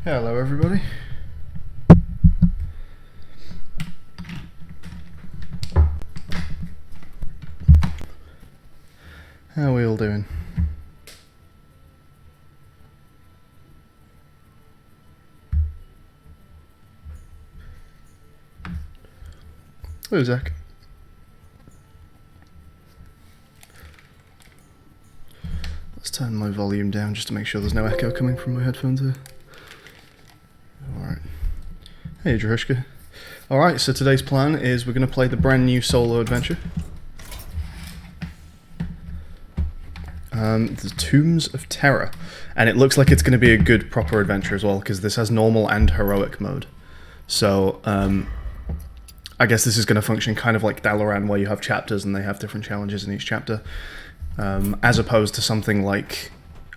Hello everybody. How are we all doing? Hello Zach. Let's turn my volume down just to make sure there's no echo coming from my headphones here. Alright. Hey Drushka. Alright, so today's plan is we're going to play the brand new solo adventure. The Tombs of Terror. And it looks like it's going to be a good proper adventure as well, because this has normal and heroic mode. So, I guess this is going to function kind of like Dalaran, where you have chapters and they have different challenges in each chapter. As opposed to something like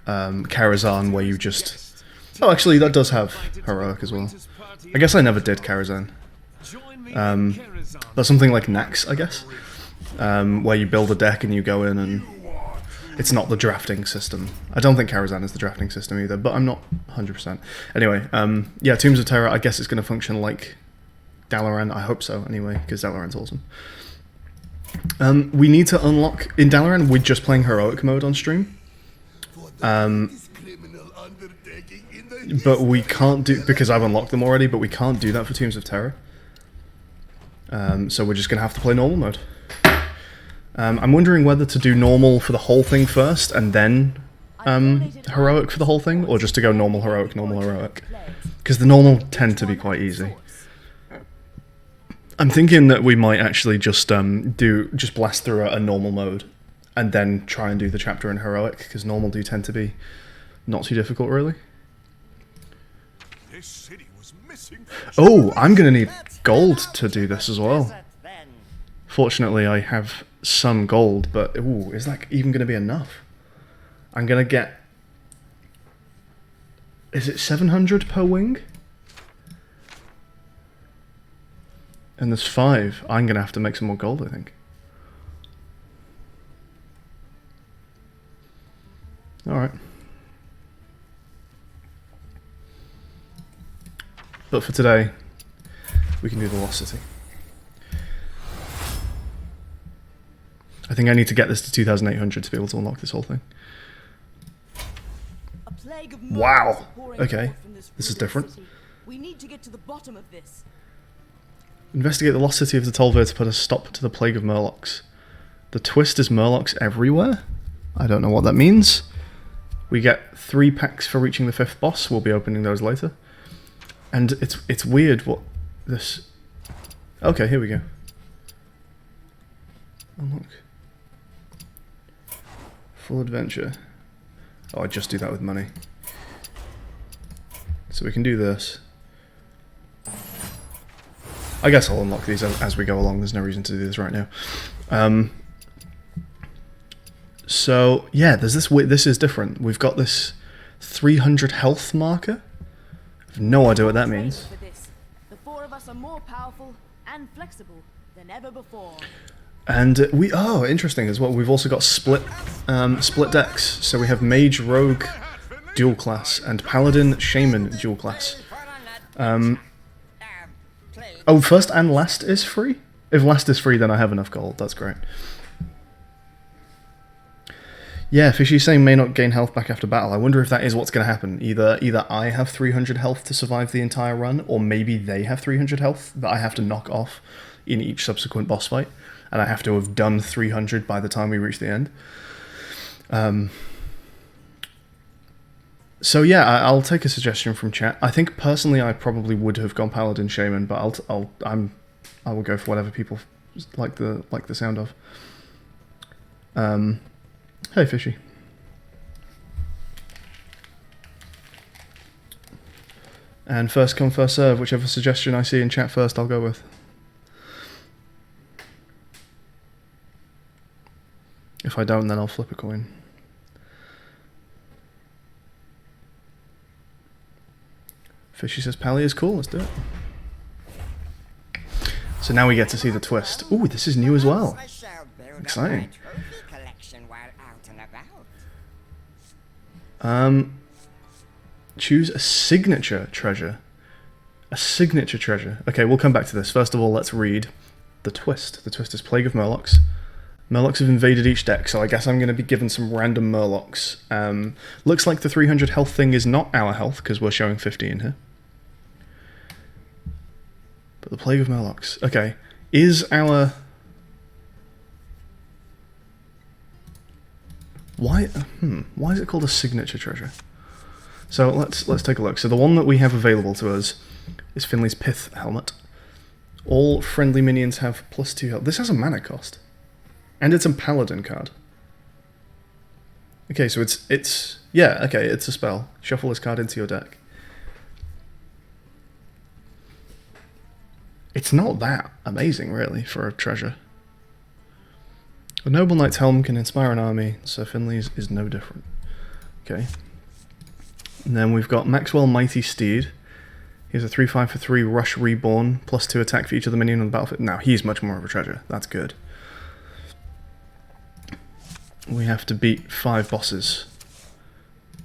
Karazhan, where you just... Oh, actually, that does have heroic as well. I guess I never did Karazhan. That's something like Nax, I guess, where you build a deck and you go in and... It's not the drafting system. I don't think Karazhan is the drafting system either, but I'm not 100%. Anyway, yeah, Tombs of Terror, I guess it's going to function like Dalaran. I hope so, anyway, because Dalaran's awesome. We need to unlock... In Dalaran, we're just playing heroic mode on stream. But we can't do... Because I've unlocked them already, but we can't do that for Tombs of Terror. So we're just going to have to play normal mode. I'm wondering whether to do normal for the whole thing first, and then heroic for the whole thing, or just to go normal, heroic. Because the normal tend to be quite easy. I'm thinking that we might actually just blast through a normal mode, and then try and do the chapter in heroic, because normal do tend to be not too difficult, really. Oh, I'm going to need gold to do this as well. Fortunately, I have some gold, but ooh, is that even going to be enough? I'm going to get... Is it 700 per wing? And there's 5. I'm going to have to make some more gold, I think. Alright. But for today, we can do the Lost City. I think I need to get this to 2,800 to be able to unlock this whole thing. Wow! Okay, this is different. We need to get to the bottom of this. Investigate the lost city of the Tolver to put a stop to the plague of Murlocs. The twist is Murlocs everywhere? I don't know what that means. We get 3 packs for reaching the 5th boss. We'll be opening those later. And it's weird what this... Okay, here we go. Unlock. Full adventure. Oh, I just do that with money. So we can do this. I guess I'll unlock these as we go along. There's no reason to do this right now. So yeah, there's this. This is different. We've got this 300 health marker. I have no idea what that means. The 4 of us are more powerful and flexible than ever before. And oh, interesting as well. We've also got split decks. So we have Mage Rogue dual class and Paladin Shaman dual class. Oh, first and last is free? If last is free, then I have enough gold. That's great. Yeah, Fishy's saying may not gain health back after battle. I wonder if that is what's going to happen. Either I have 300 health to survive the entire run, or maybe they have 300 health that I have to knock off in each subsequent boss fight. And I have to have done 300 by the time we reach the end. So yeah, I'll take a suggestion from chat. I think personally I probably would have gone Paladin Shaman, but I will go for whatever people like the sound of. Hey Fishy. And first come first serve, whichever suggestion I see in chat first I'll go with. If I don't, then I'll flip a coin. Fishy says Pally is cool, let's do it. So now we get to see the twist. Ooh, this is new as well. Exciting. Choose a signature treasure. A signature treasure. Okay, we'll come back to this. First of all, let's read the twist. The twist is Plague of Murlocs. Murlocs have invaded each deck, so I guess I'm going to be given some random Murlocs. Looks like the 300 health thing is not our health, because we're showing 50 in here. But the Plague of Murlocs. Okay, is our... Why is it called a signature treasure? So let's take a look. So the one that we have available to us is Finley's Pith Helmet. All friendly minions have +2 health. This has a mana cost. And it's a Paladin card. Okay, so it's yeah, okay, it's a spell. Shuffle this card into your deck. It's not that amazing, really, for a treasure. A Noble Knight's Helm can inspire an army, so Finley's is no different. Okay. And then we've got Maxwell Mighty Steed. He's a 3/5 for 3 Rush Reborn, +2 attack for each of the minion on the battlefield. Now, he's much more of a treasure. That's good. We have to beat 5 bosses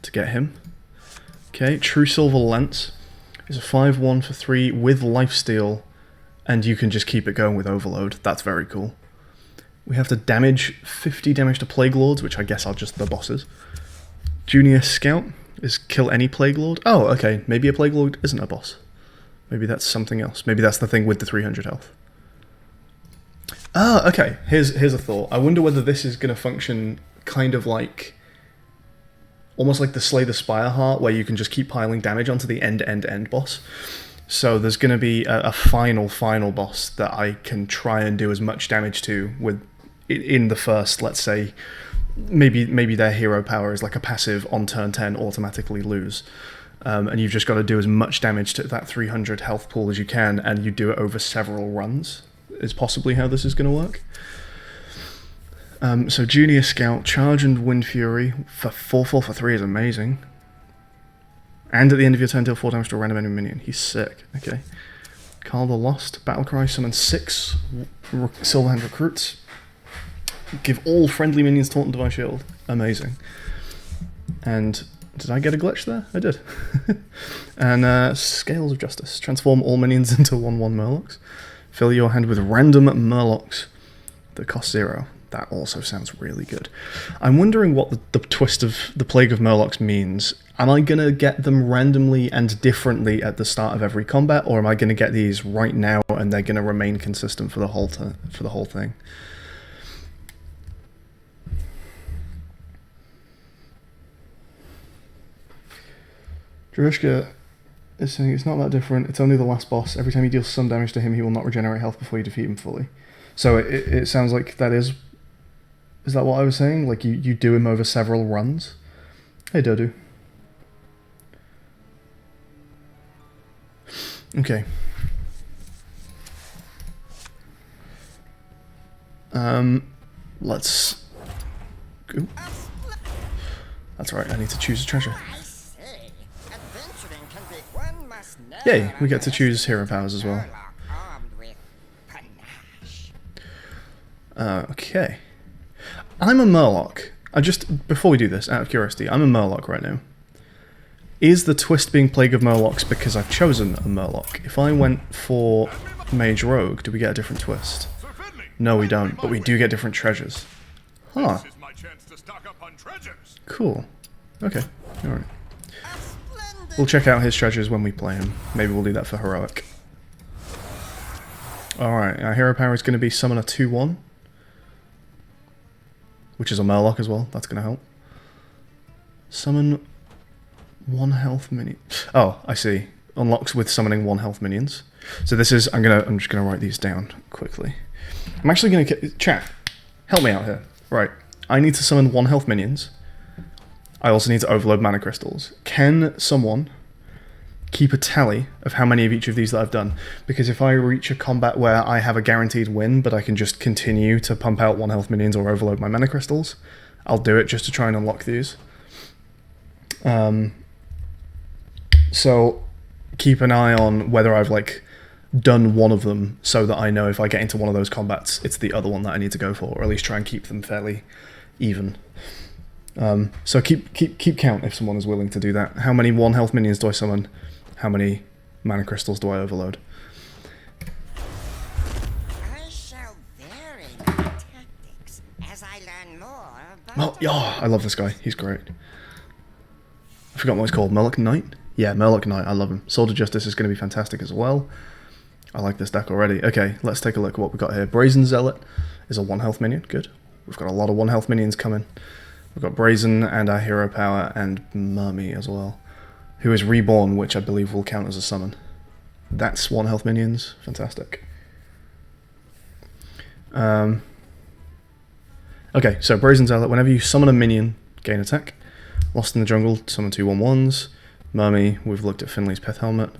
to get him. Okay, True Silver Lance is a 5/1 for 3 with Lifesteal, and you can just keep it going with Overload. That's very cool. We have to damage 50 damage to Plague Lords, which I guess are just the bosses. Junior Scout is kill any Plague Lord. Oh, okay, maybe a Plague Lord isn't a boss. Maybe that's something else. Maybe that's the thing with the 300 health. Ah, okay, here's a thought. I wonder whether this is going to function kind of like... almost like the Slay the Spireheart, where you can just keep piling damage onto the end boss. So there's going to be a final boss that I can try and do as much damage to with in the first, let's say, maybe their hero power is like a passive on turn 10 automatically lose. And you've just got to do as much damage to that 300 health pool as you can, and you do it over several runs, is possibly how this is going to work. So Junior Scout, Charge and Wind Fury for 4/4 for 3 is amazing. And at the end of your turn, deal 4 damage to a random enemy minion. He's sick. Okay. Carl the Lost, Battlecry, summon 6 Silverhand Recruits. Give all friendly minions Taunt and Divine Shield. Amazing. And did I get a glitch there? I did. And Scales of Justice. Transform all minions into 1/1 Murlocs. Fill your hand with random Murlocs that cost 0. That also sounds really good. I'm wondering what the twist of the Plague of Murlocs means. Am I going to get them randomly and differently at the start of every combat, or am I going to get these right now and they're going to remain consistent for the whole thing? Drushka is saying it's not that different. It's only the last boss. Every time you deal some damage to him, he will not regenerate health before you defeat him fully. So it sounds like that is... Is that what I was saying? Like you do him over several runs? Hey, Dodu. Okay. Let's... Ooh. That's right, I need to choose a treasure. Yay, we get to choose hero powers as well. Okay. I'm a Murloc. Before we do this, out of curiosity, I'm a Murloc right now. Is the twist being Plague of Murlocs because I've chosen a Murloc? If I went for Mage Rogue, do we get a different twist? No, we don't, but we do get different treasures. Huh. Cool. Okay, alright. We'll check out his treasures when we play him. Maybe we'll do that for Heroic. Alright, our hero power is going to be summon a 2/1. Which is a Murloc as well, that's going to help. Summon 1 health minion. Oh, I see. Unlocks with summoning 1 health minions. So this is, I'm just going to write these down quickly. I'm actually going to, chat, help me out here. Right, I need to summon 1 health minions. I also need to overload mana crystals. Can someone keep a tally of how many of each of these that I've done? Because if I reach a combat where I have a guaranteed win, but I can just continue to pump out 1 health minions or overload my mana crystals, I'll do it just to try and unlock these. So keep an eye on whether I've done one of them, so that I know if I get into one of those combats, it's the other one that I need to go for, or at least try and keep them fairly even. So keep count if someone is willing to do that. How many 1 health minions do I summon? How many mana crystals do I overload? I shall vary my tactics as I learn more about Oh, yeah, I love this guy. He's great. I forgot what he's called. Murloc Knight? Yeah, Murloc Knight. I love him. Sword of Justice is going to be fantastic as well. I like this deck already. Okay, let's take a look at what we've got here. Brazen Zealot is a 1 health minion. Good. We've got a lot of 1 health minions coming. We've got Brazen and our Hero Power and Mummy as well, who is Reborn, which I believe will count as a summon. That's 1 health minions. Fantastic. Okay, so Brazen Zealot. Whenever you summon a minion, gain attack. Lost in the Jungle, summon 2 1/1s. Mummy, we've looked at Finley's Pith Helmet.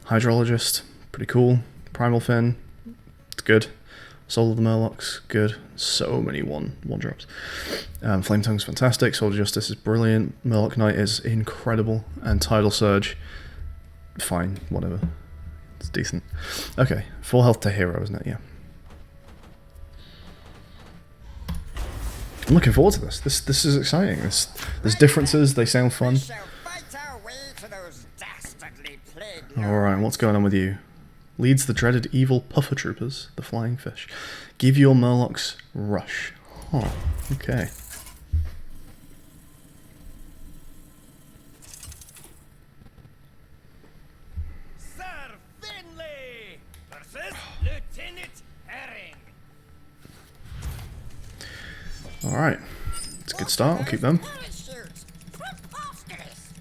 Hydrologist, pretty cool. Primal Fin, it's good. Soul of the Murlocs, good. So many one drops. Flame Tongue's fantastic. Sword of Justice is brilliant. Murloc Knight is incredible. And Tidal Surge, fine, whatever. It's decent. Okay, 4 health to hero, isn't it? Yeah. I'm looking forward to this. This is exciting. There's differences. They sound fun. shall fight our way to those dastardly plague. Alright, what's going on with you? Leads the dreaded evil Puffer Troopers, the Flying Fish. Give your Murlocs Rush. Huh, okay. Sir Finley versus Lieutenant Herring. Alright. It's a good start. I'll keep them. Parachutes. Preposterous.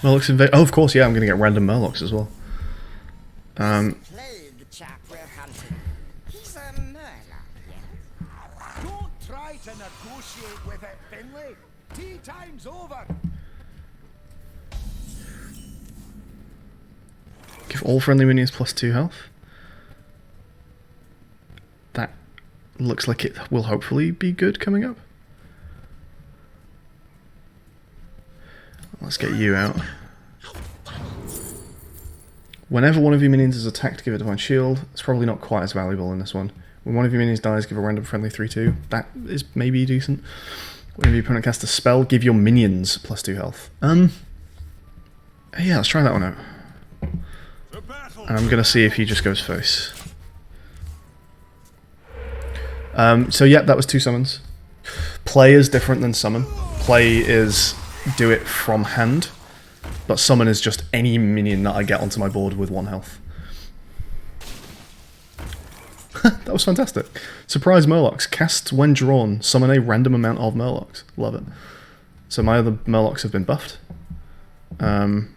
Murlocs invade. Oh, of course, yeah, I'm going to get random Murlocs as well. Plague chap we're hunting. He's a Murloc, yes? Don't try to negotiate with it, Finley. Tea time's over. Give all friendly minions +2 health. That looks like it will hopefully be good coming up. Let's get you out. Whenever one of your minions is attacked, give it Divine Shield. It's probably not quite as valuable in this one. When one of your minions dies, give a random friendly 3/2. That is maybe decent. Whenever your opponent casts a spell, give your minions +2 health. Yeah, let's try that one out. And I'm gonna see if he just goes face. So yeah, that was 2 summons. Play is different than summon. Play is do it from hand, but summon is just any minion that I get onto my board with 1 health. That was fantastic. Surprise Murlocs. Cast when drawn. Summon a random amount of Murlocs. Love it. So my other Murlocs have been buffed. Do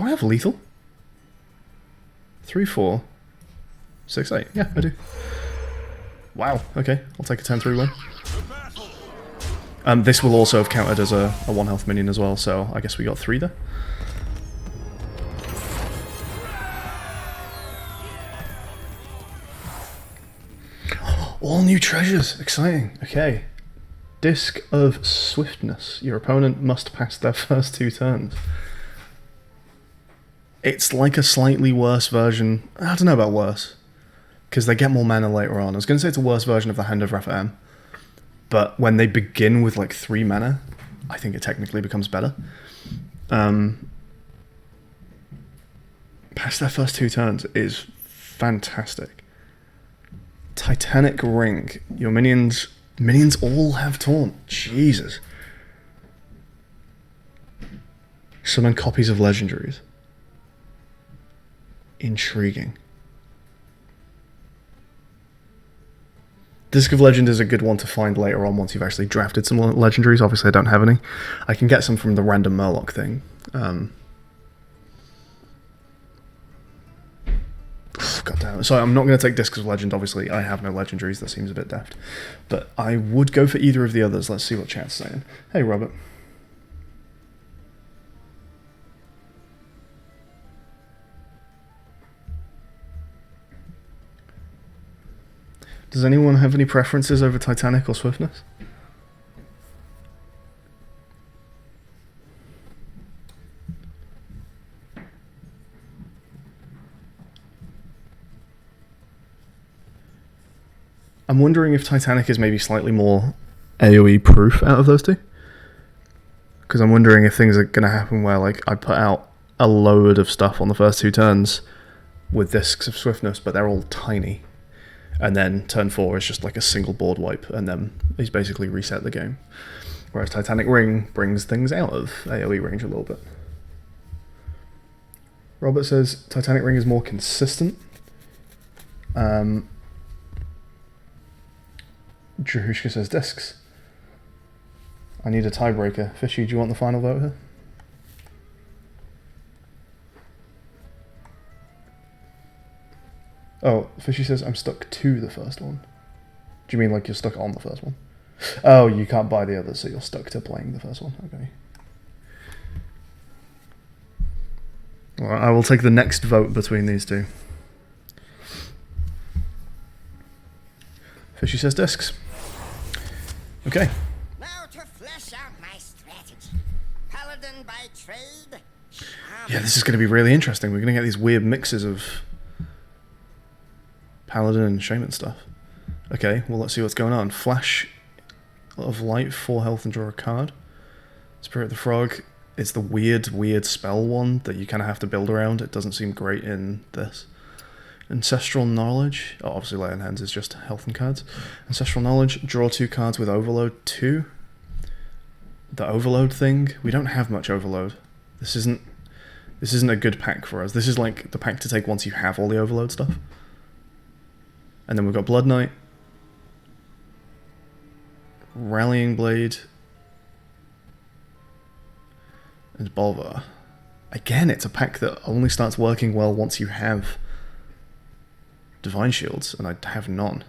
I have lethal? 3, 4, 6, 8. Yeah, I do. Wow, okay. I'll take a 10-3 win. This will also have counted as a 1 health minion as well, so I guess we got 3 there. All new treasures! Exciting. Okay. Disc of Swiftness. Your opponent must pass their first 2 turns. It's like a slightly worse version. I don't know about worse, because they get more mana later on. I was going to say it's a worse version of the Hand of Raphael, but when they begin with like 3 mana, I think it technically becomes better. Pass their first 2 turns is fantastic. Titanic Ring. Your minions all have Taunt. Jesus. Summon copies of legendaries. Intriguing. Disc of Legend is a good one to find later on once you've actually drafted some legendaries. Obviously I don't have any. I can get some from the random Murloc thing. God damn it. So I'm not going to take Discs of Legend, obviously. I have no legendaries. That seems a bit daft. But I would go for either of the others. Let's see what chat's saying. Hey, Robert. Does anyone have any preferences over Titanic or Swiftness? I'm wondering if Titanic is maybe slightly more AoE proof out of those two. Because I'm wondering if things are going to happen where, like, I put out a load of stuff on the first 2 turns with Discs of Swiftness, but they're all tiny. And then turn 4 is just like a single board wipe, and then he's basically reset the game. Whereas Titanic Ring brings things out of AoE range a little bit. Robert says Titanic Ring is more consistent. Druhushka says Discs. I need a tiebreaker. Fishy, do you want the final vote here? Oh, Fishy says I'm stuck to the first one. Do you mean like you're stuck on the first one? Oh, you can't buy the others, so you're stuck to playing the first one. Okay. Well, I will take the next vote between these two. Fishy says Discs. Okay. Now to flesh out my strategy. Paladin by trade. Yeah, this is going to be really interesting. We're going to get these weird mixes of Paladin and Shaman stuff. Okay, well, let's see what's going on. Flash of Light, 4 health and draw a card. Spirit of the Frog is the weird spell one that you kind of have to build around. It doesn't seem great in this. Ancestral Knowledge. Oh, obviously, Lay on Hands is just health and cards. Ancestral Knowledge, draw 2 cards with Overload 2. The Overload thing, we don't have much Overload. This isn't a good pack for us. This is like the pack to take once you have all the Overload stuff. And then we've got Blood Knight, Rallying Blade, and Bolvar. Again, it's a pack that only starts working well once you have Divine Shields, and I have none.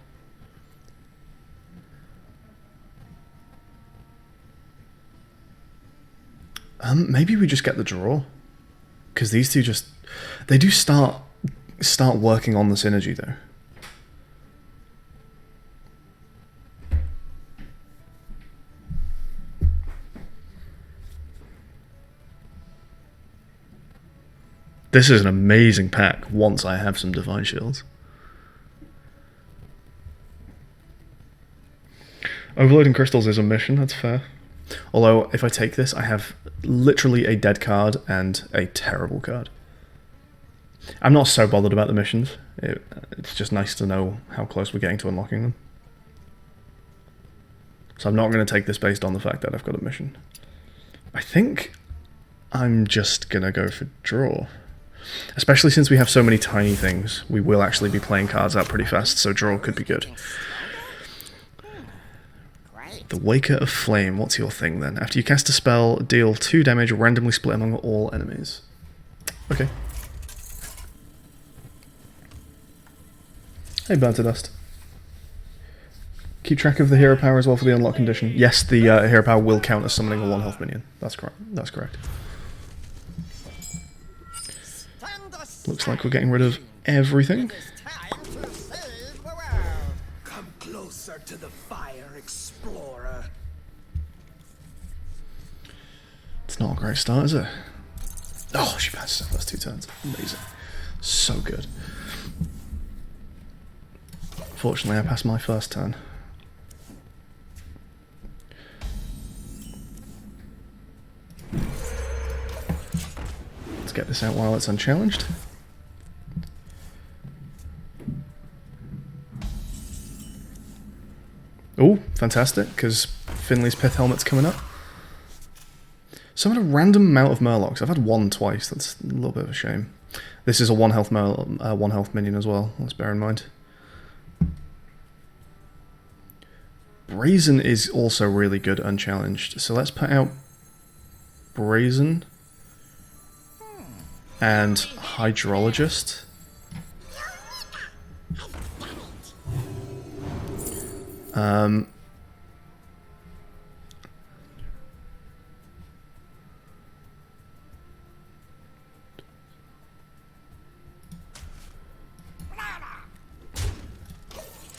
Maybe we just get the draw, because these two they do start working on the synergy though. This is an amazing pack once I have some Divine Shields. Overloading Crystals is a mission, that's fair. Although, if I take this, I have literally a dead card and a terrible card. I'm not so bothered about the missions. It's just nice to know how close we're getting to unlocking them. So I'm not going to take this based on the fact that I've got a mission. I think I'm just going to go for draw. Especially since we have so many tiny things, we will actually be playing cards out pretty fast, so draw could be good. The Waker of Flame, what's your thing then? After you cast a spell, deal 2 damage randomly split among all enemies. Okay. Hey, Burn to Dust. Keep track of the hero power as well for the unlock condition. Yes, the hero power will count as summoning a 1 health minion. That's correct. That's correct. Looks like we're getting rid of everything. Come closer to the fire, explorer. It's not a great start, is it? Oh, she passes her first 2 turns. Amazing. So good. Fortunately, I passed my first turn. Let's get this out while it's unchallenged. Oh, fantastic, because Finley's Pith Helmet's coming up. So I had a random amount of Murlocs. I've had 1 twice, that's a little bit of a shame. This is a 1 health minion as well, let's bear in mind. Brazen is also really good unchallenged, so let's put out Brazen and Hydrologist.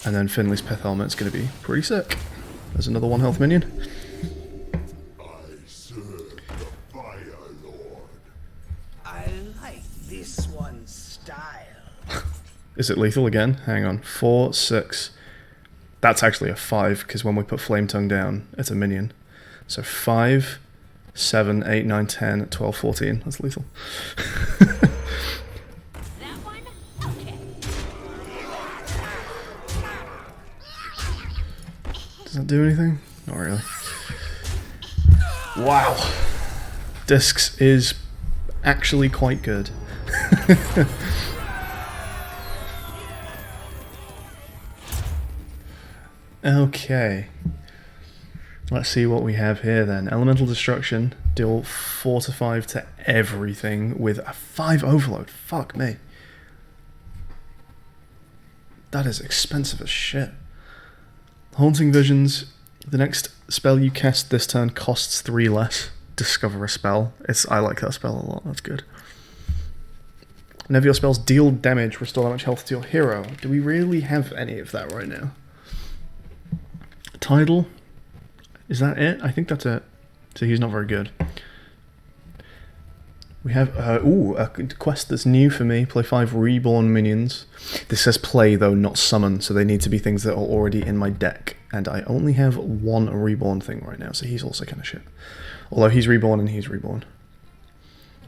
And then Finley's Pith Helmet's going to be pretty sick. There's another 1 health minion. I serve the Fire Lord. I like this one's style. Is it lethal again? Hang on. 4, 6, That's actually a 5, because when we put Flame Tongue down, it's a minion. So 5, 7, 8, 9, 10, 12, 14. That's lethal. That one? Okay. Does that do anything? Not really. Wow. Discs is actually quite good. Okay. Let's see what we have here then. Elemental Destruction. Deal 4 to 5 to everything with a 5 overload. Fuck me. That is expensive as shit. Haunting Visions. The next spell you cast this turn costs 3 less. Discover a spell. I like that spell a lot. That's good. Whenever your spells deal damage, restore that much health to your hero. Do we really have any of that right now? Tidal. Is that it? I think that's it. So he's not very good. We have a quest that's new for me. Play 5 reborn minions. This says play though, not summon, so they need to be things that are already in my deck. And I only have 1 reborn thing right now, so he's also kind of shit. Although he's reborn and he's reborn.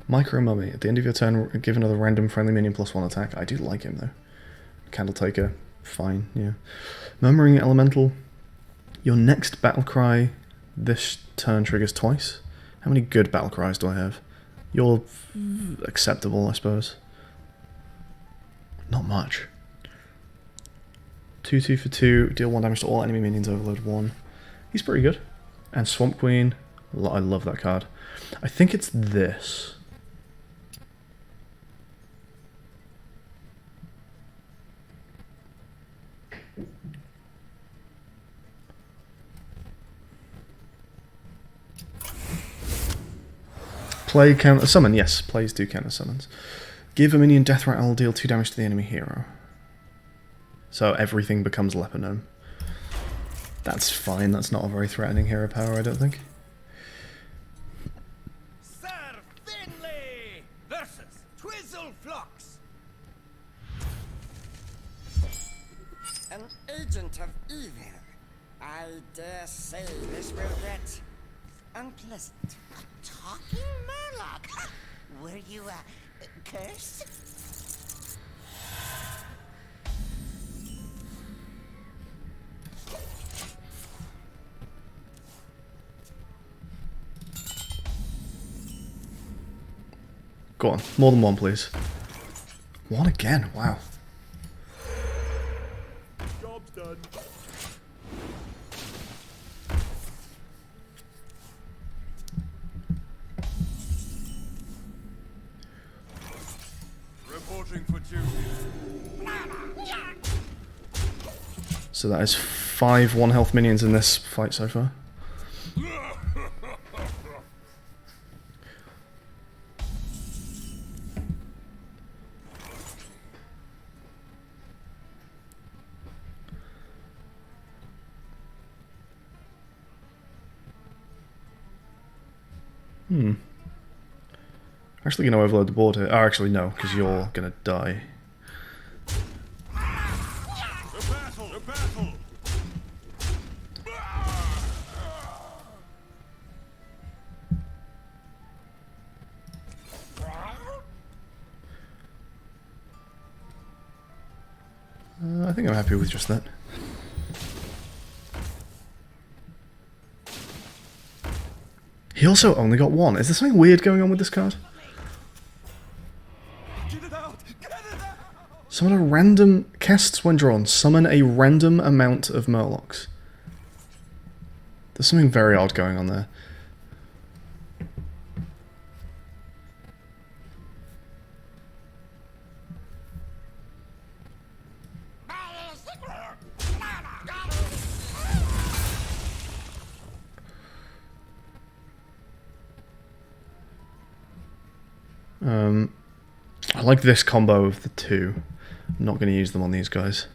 Micro Mummy. At the end of your turn, give another random friendly minion +1 attack. I do like him though. Candle Taker. Fine, yeah. Murmuring Elemental. Your next battle cry this turn triggers twice. How many good battle cries do I have? You're acceptable, I suppose. Not much. 2/2 for 2. Deal 1 damage to all enemy minions. Overload 1. He's pretty good. And Swamp Queen. I love that card. I think it's this. Play counter summon, yes, plays do counter summons. Give a minion death rattle, deal 2 damage to the enemy hero. So everything becomes Leper Gnome. That's fine, that's not a very threatening hero power, I don't think. Sir Finlay versus Twizzleflux. An agent of evil. I dare say this will get unpleasant. Talking Murloc. Were you cursed? Go on, more than 1 please. 1 again, wow. Job's done. Reporting for duty. So that is 5 1 health minions in this fight so far. Actually going to overload the board here. Oh, actually no, because you're going to die. The battle. I think I'm happy with just that. He also only got 1. Is there something weird going on with this card? Get it out! Get it out! Summon a random... Casts when drawn. Summon a random amount of Murlocs. There's something very odd going on there. I like this combo of the 2. I'm not going to use them on these guys.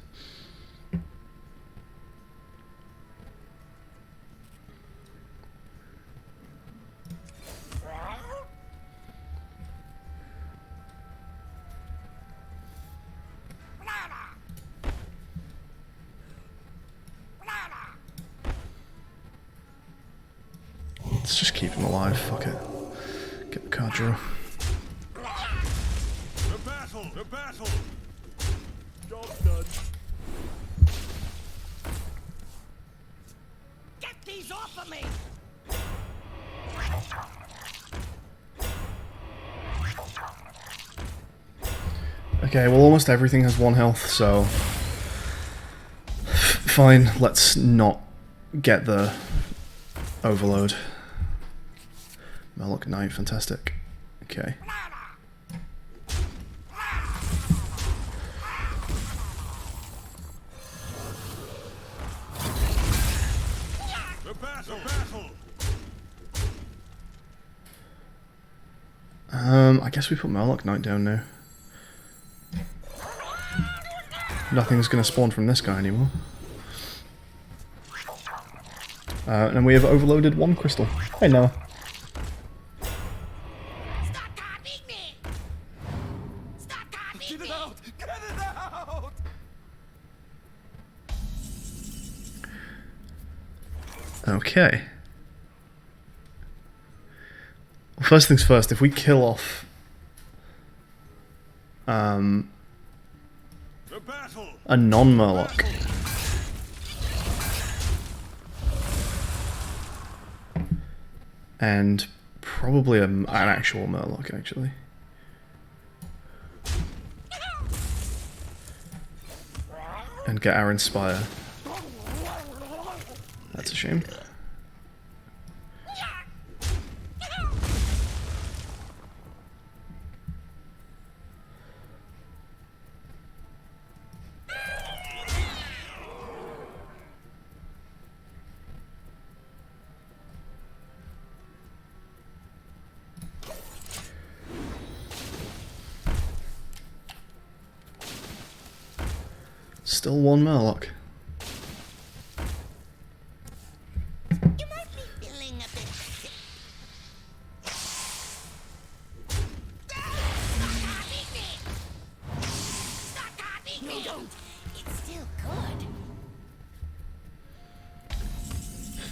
Let's just keep him alive. Fuck it. Get the card draw. The battle! The battle! Job's done. Get these off of me! Okay, well almost everything has 1 health, so... Fine, let's not get the overload. Murloc Knight, fantastic. Okay. The battle! The battle! I guess we put Murloc Knight down now. Nothing's gonna spawn from this guy anymore. And we have overloaded 1 crystal. Hey Noah. Stop copying me! Stop copying me! Out! Get it out! Okay. Well, first things first, if we kill off The battle! a non-Murloc, and probably an actual Murloc, actually. And get our Inspire. That's a shame. Still 1 Murloc. You might be feeling a bit sick. Stop copying me! Stop copying me! Don't. It's still good.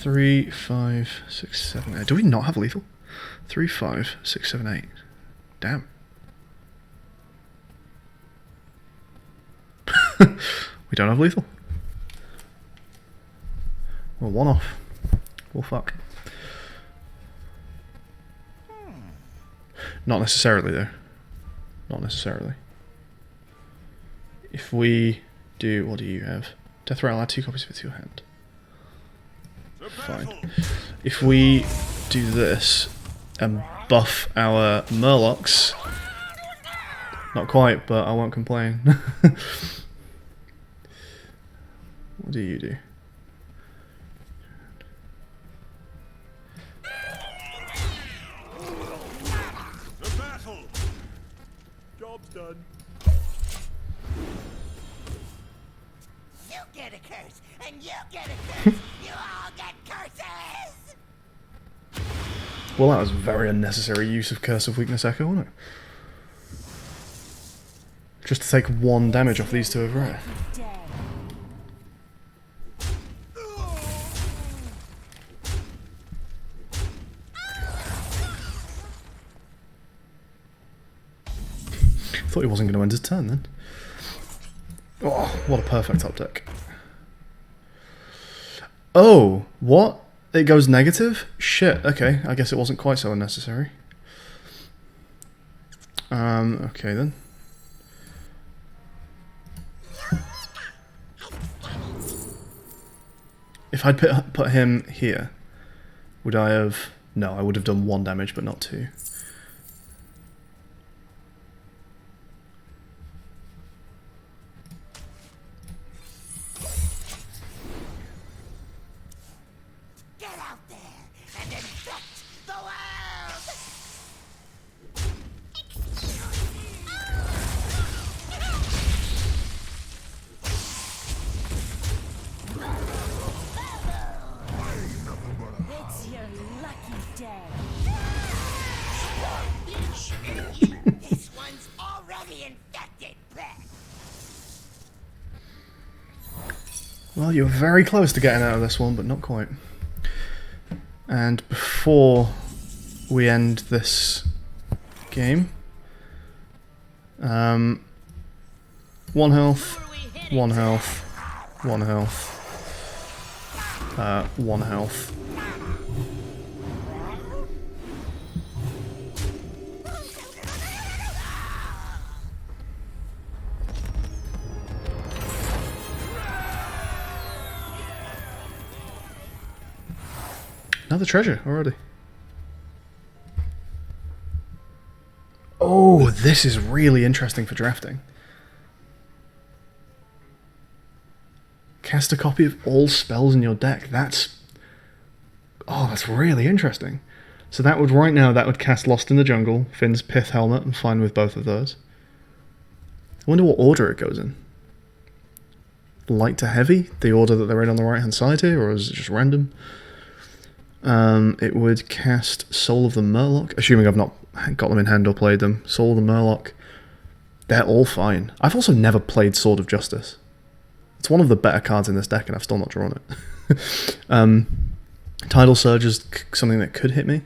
3, 5, 6, 7, 8. Do we not have lethal? 3, 5, 6, 7, 8. Damn. We don't have lethal. Well, 1 off. Well, fuck. Not necessarily, though. Not necessarily. If we do... What do you have? Death Rattle, add 2 copies of it to your hand. Fine. If we do this and buff our Murlocs... Not quite, but I won't complain. What do you do? The battle! Job's done. You get a curse, and you get a curse. You all get curses! Well, that was very unnecessary use of Curse of Weakness Echo, wasn't it? Just to take 1 damage off these 2 over here. Thought he wasn't going to end his turn then. Oh, what a perfect up deck. Oh, what? It goes negative? Shit, okay. I guess it wasn't quite so unnecessary. Okay then. If I'd put him here, would I have... No, I would have done 1 damage, but not 2. Get out there and infect the world! It's your lucky day. This one's already infected, Brett. Well, you're very close to getting out of this one, but not quite. And before we end this game, 1 health, 1 health, 1 health, 1 health. Another treasure already. Oh, this is really interesting for drafting. Cast a copy of all spells in your deck. That's really interesting. So that would, right now, that would cast Lost in the Jungle, Finn's Pith Helmet. I'm fine with both of those. I wonder what order it goes in. Light to heavy, the order that they're in on the right hand side here, or is it just random? It would cast Soul of the Murloc, assuming I've not got them in hand or played them. Soul of the Murloc, they're all fine. I've also never played Sword of Justice. It's one of the better cards in this deck, and I've still not drawn it. Tidal Surge is something that could hit me.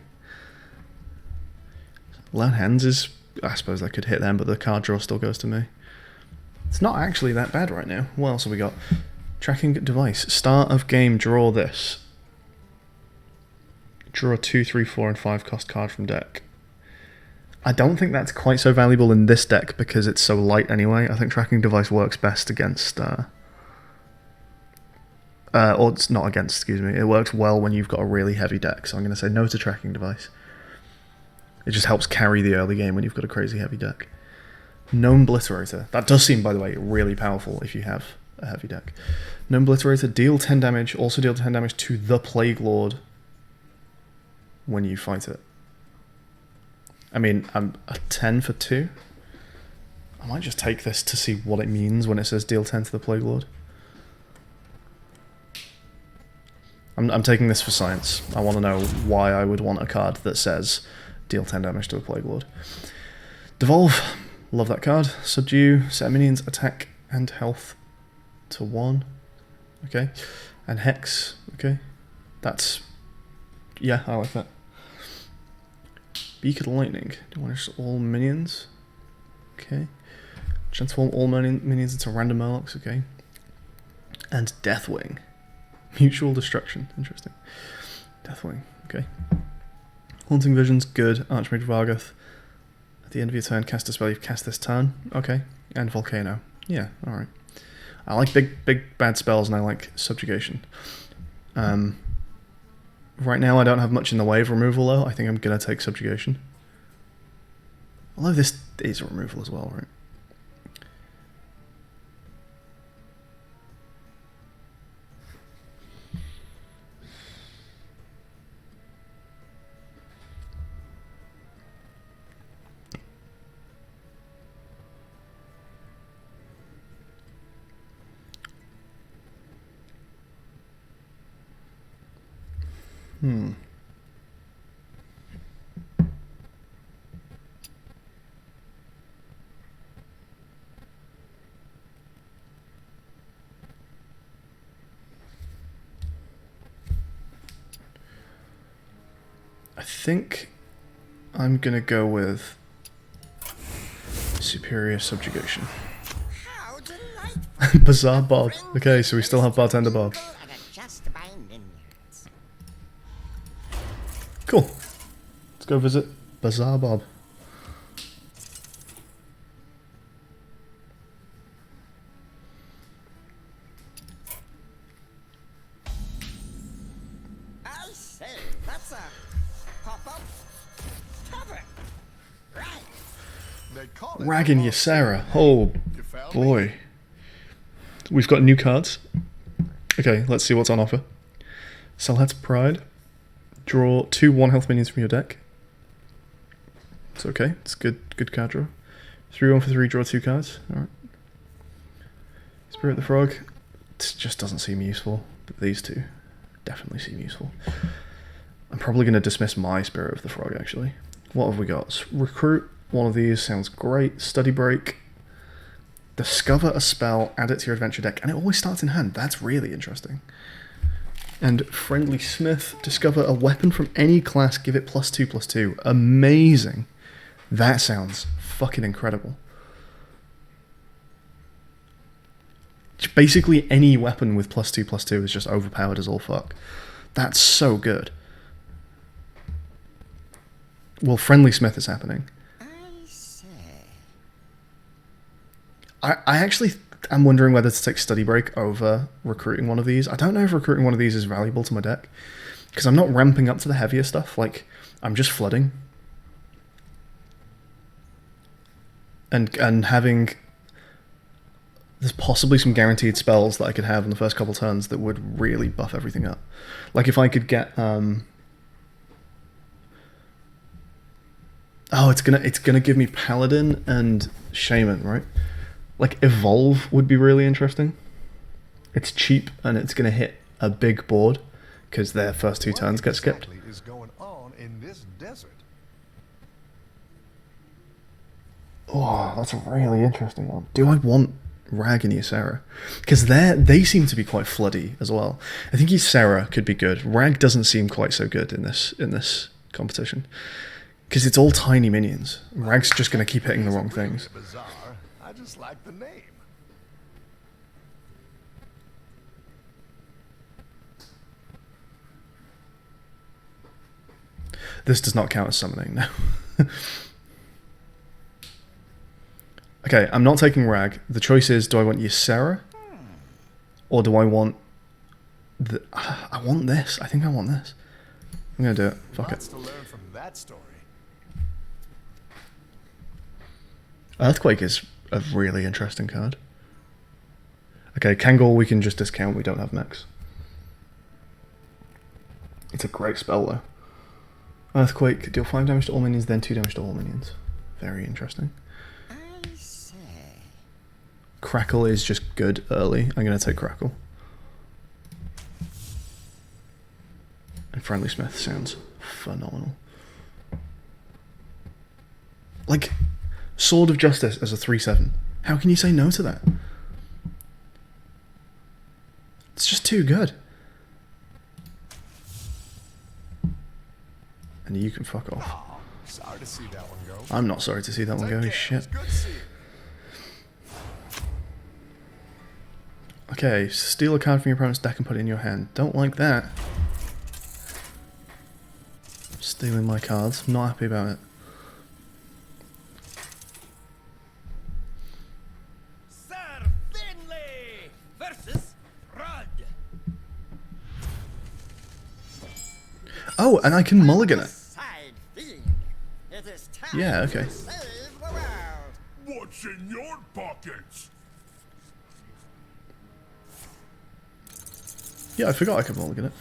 Learn Hands is, I suppose that could hit them, but the card draw still goes to me. It's not actually that bad right now. What else have we got? Tracking Device. Start of game, draw this. Draw a 2, 3, 4, and 5 cost card from deck. I don't think that's quite so valuable in this deck because it's so light anyway. I think Tracking Device works best against... or it's not against, excuse me. It works well when you've got a really heavy deck, so I'm going to say no to Tracking Device. It just helps carry the early game when you've got a crazy heavy deck. Gnome Obliterator. That does seem, by the way, really powerful if you have a heavy deck. Gnome Obliterator, deal 10 damage, also deal 10 damage to the Plague Lord when you fight it. I mean, I'm a 10 for 2. I might just take this to see what it means when it says deal 10 to the Plague Lord. I'm taking this for science. I want to know why I would want a card that says deal 10 damage to a Plague Lord. Devolve. Love that card. Subdue. Set minions attack and health to 1. Okay. And Hex. Okay. That's... yeah, I like that. Beacon Lightning. Do you want to just all minions? Okay. Transform all minions into random Murlocs. Okay. And Deathwing. Mutual Destruction. Interesting. Deathwing. Okay. Haunting Visions. Good. Archmage Vargoth. At the end of your turn, cast a spell you've cast this turn. Okay. And Volcano. Yeah, alright. I like big bad spells and I like Subjugation. Right now I don't have much in the way of removal though. I think I'm going to take Subjugation. Although this is a removal as well, right? I think I'm gonna go with Superior Subjugation. How delightful. Bizarre Bob. Okay, so we still have Bartender Bob. And adjust my minions. Cool. Let's go visit Bizarre Bob. I say, that's a pop-up cover. Right. They call it Ragin Ysera. Oh boy. We've got new cards. Okay, let's see what's on offer. Salhet's Pride. Draw 2 1-health minions from your deck. It's okay. It's good card draw. 3 1 for 3, draw 2 cards. Alright. Spirit the Frog. It just doesn't seem useful. But these two definitely seem useful. I'm probably going to dismiss my Spirit of the Frog, actually. What have we got? Recruit. One of these sounds great. Study Break. Discover a spell, add it to your adventure deck, and it always starts in hand. That's really interesting. And Friendly Smith, discover a weapon from any class, give it +2/+2. Amazing. That sounds fucking incredible. Basically any weapon with +2/+2 is just overpowered as all fuck. That's so good. Well, Friendly Smith is happening. I actually am wondering whether to take Study Break over recruiting one of these. I don't know if recruiting one of these is valuable to my deck, because I'm not ramping up to the heavier stuff. Like, I'm just flooding. And having... There's possibly some guaranteed spells that I could have in the first couple turns that would really buff everything up. Like if I could get... Oh, it's gonna give me Paladin and Shaman, right? Like Evolve would be really interesting. It's cheap and it's gonna hit a big board because their first 2 turns get skipped. What exactly is going on in this desert? Oh, that's a really interesting one. Do I want Rag and Ysera? Because they seem to be quite floody as well. I think Ysera could be good. Rag doesn't seem quite so good in this competition. Because it's all tiny minions. Rag's just going to keep hitting the wrong things. Bizarre. I just like the name. This does not count as summoning, no. Okay, I'm not taking Rag. The choice is, do I want Ysera? Or do I want... I want this. I think I want this. I'm going to do it. Fuck Lots it. to learn from that story. Earthquake is a really interesting card. Okay, Kangol we can just discount. We don't have mechs. It's a great spell though. Earthquake, deal 5 damage to all minions, then 2 damage to all minions. Very interesting. Crackle is just good early. I'm going to take Crackle. And Friendly Smith sounds phenomenal. Like, Sword of Justice as a 3/7. How can you say no to that? It's just too good. And you can fuck off. Oh, sorry to see that one go. I'm not sorry to see that one go. Okay, Shit. it's good to see you. Okay, steal a card from your opponent's deck and put it in your hand. Don't like that. Stealing my cards. Not happy about it. Sir Finley versus Rudd. Oh, and I can mulligan it. Side fiend. It is time Yeah, okay. to save the world. What's in your pockets? Yeah, I forgot I could mulligan it.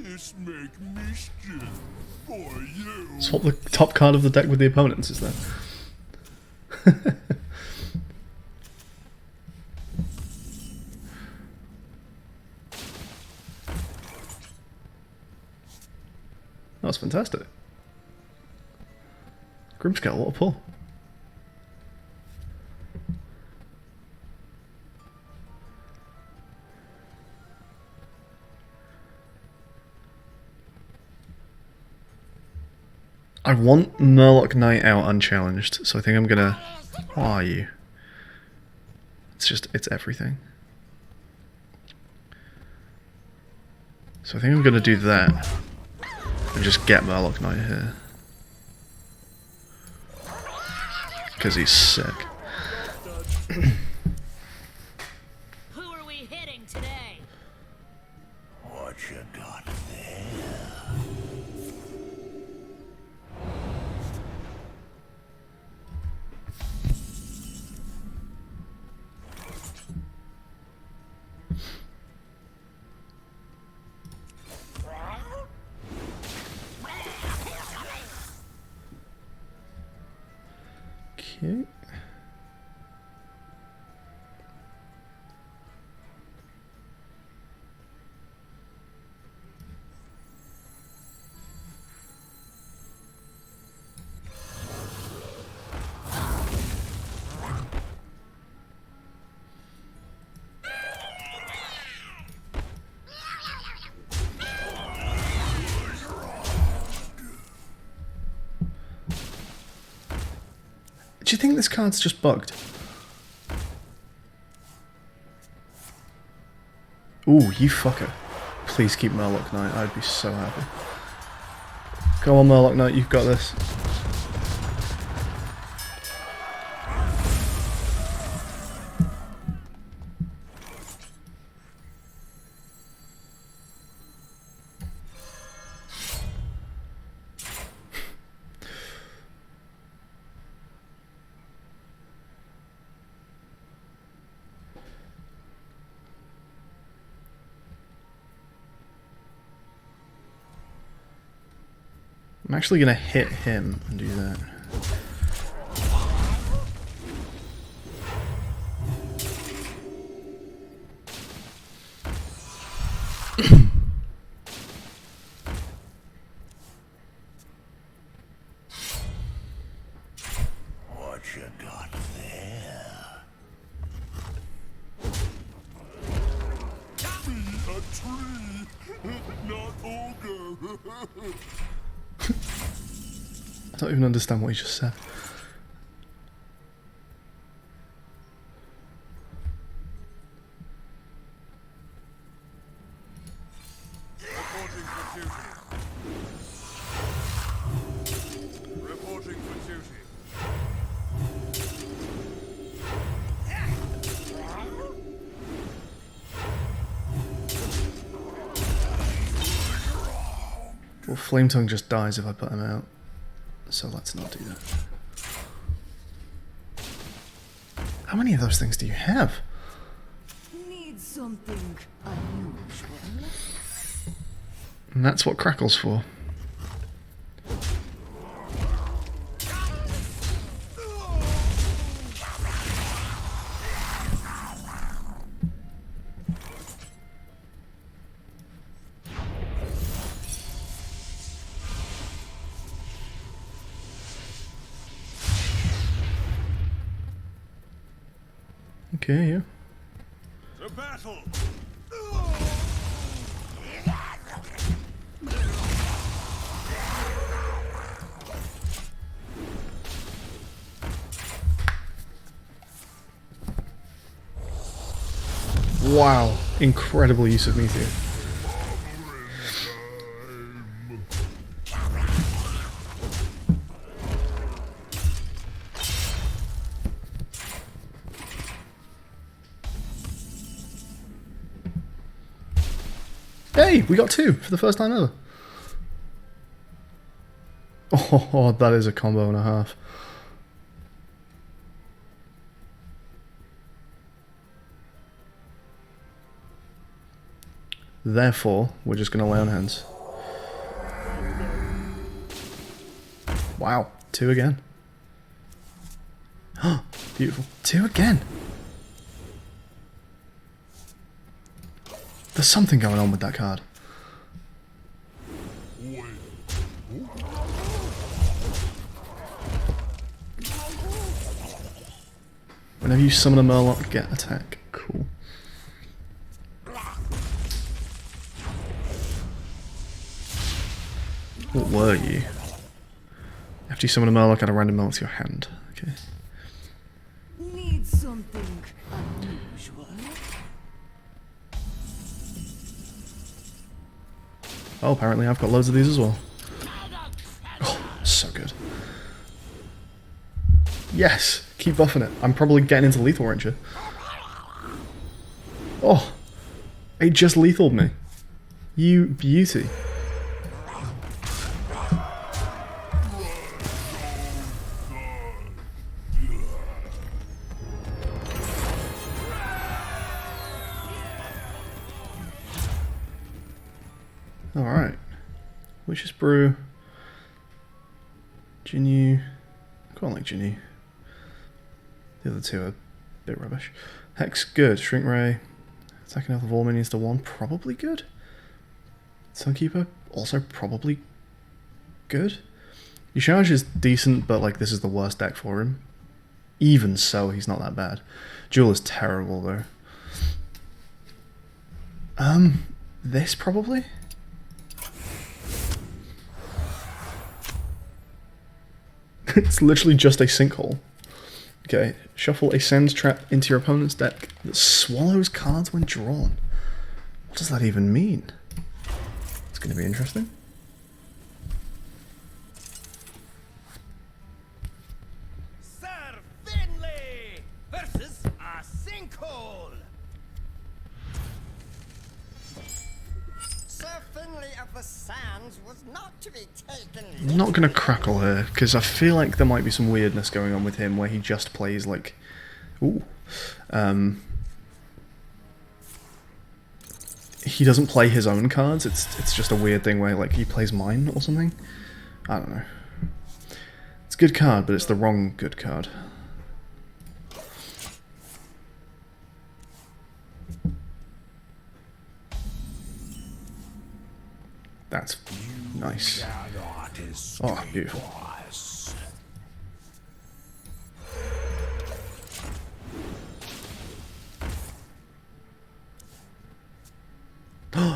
This make mischief for you. Swap the top card of the deck with the opponent's, is that? That's fantastic. Grimscale, what a pull. I want Murloc Knight out unchallenged, so I think I'm gonna... What are you? It's everything. So I think I'm gonna do that. And just get Murloc Knight here. Because he's sick. today. What you got there? Okay. Do you think this card's just bugged? Ooh, you fucker. Please keep Murloc Knight, I'd be so happy. Go on, Murloc Knight, you've got this. I'm actually going to hit him and do that. What you got there? Be a tree, not ogre. I don't even understand what he just said. Reporting for duty. Reporting for duty. Well, Flame Tongue just dies if I put him out. So let's not do that. How many of those things do you have? Need something unusual. And that's what Crackle's for. Okay, yeah. To battle. Wow, incredible use of Meteor. Hey, we got two for the first time ever. Oh, that is a combo and a half. Therefore, we're just going to lay on hands. Wow, two again. Oh, beautiful. Two again. There's something going on with that card. Whenever you summon a Murloc, get attack. Cool. What were you? After you summon a Murloc, add a random Murloc to your hand. Okay. Need something unusual. Oh, apparently I've got loads of these as well. Oh, so good. Yes! Keep buffing it. I'm probably getting into Lethal Range here. Oh! It just lethaled me. You beauty. Alright. Witch's Brew. Jinyu. I quite like Jinyu. The other two are a bit rubbish. Hex, good. Shrink Ray. Attacking health of all minions to 1, probably good. Sunkeeper, also probably good. Yusharge is decent, but like this is the worst deck for him. Even so, he's not that bad. Jewel is terrible though. This probably? It's literally just a sinkhole. Okay, shuffle a Sands Trap into your opponent's deck that swallows cards when drawn. What does that even mean? It's going to be interesting. Sir Finley versus a sinkhole. Sir Finley of the Sands was not to be taken. I'm not going to crackle here, because I feel like there might be some weirdness going on with him where he just plays like... Ooh. He doesn't play his own cards, it's just a weird thing where like he plays mine or something. I don't know. It's a good card, but it's the wrong good card. That's nice. Oh, beautiful.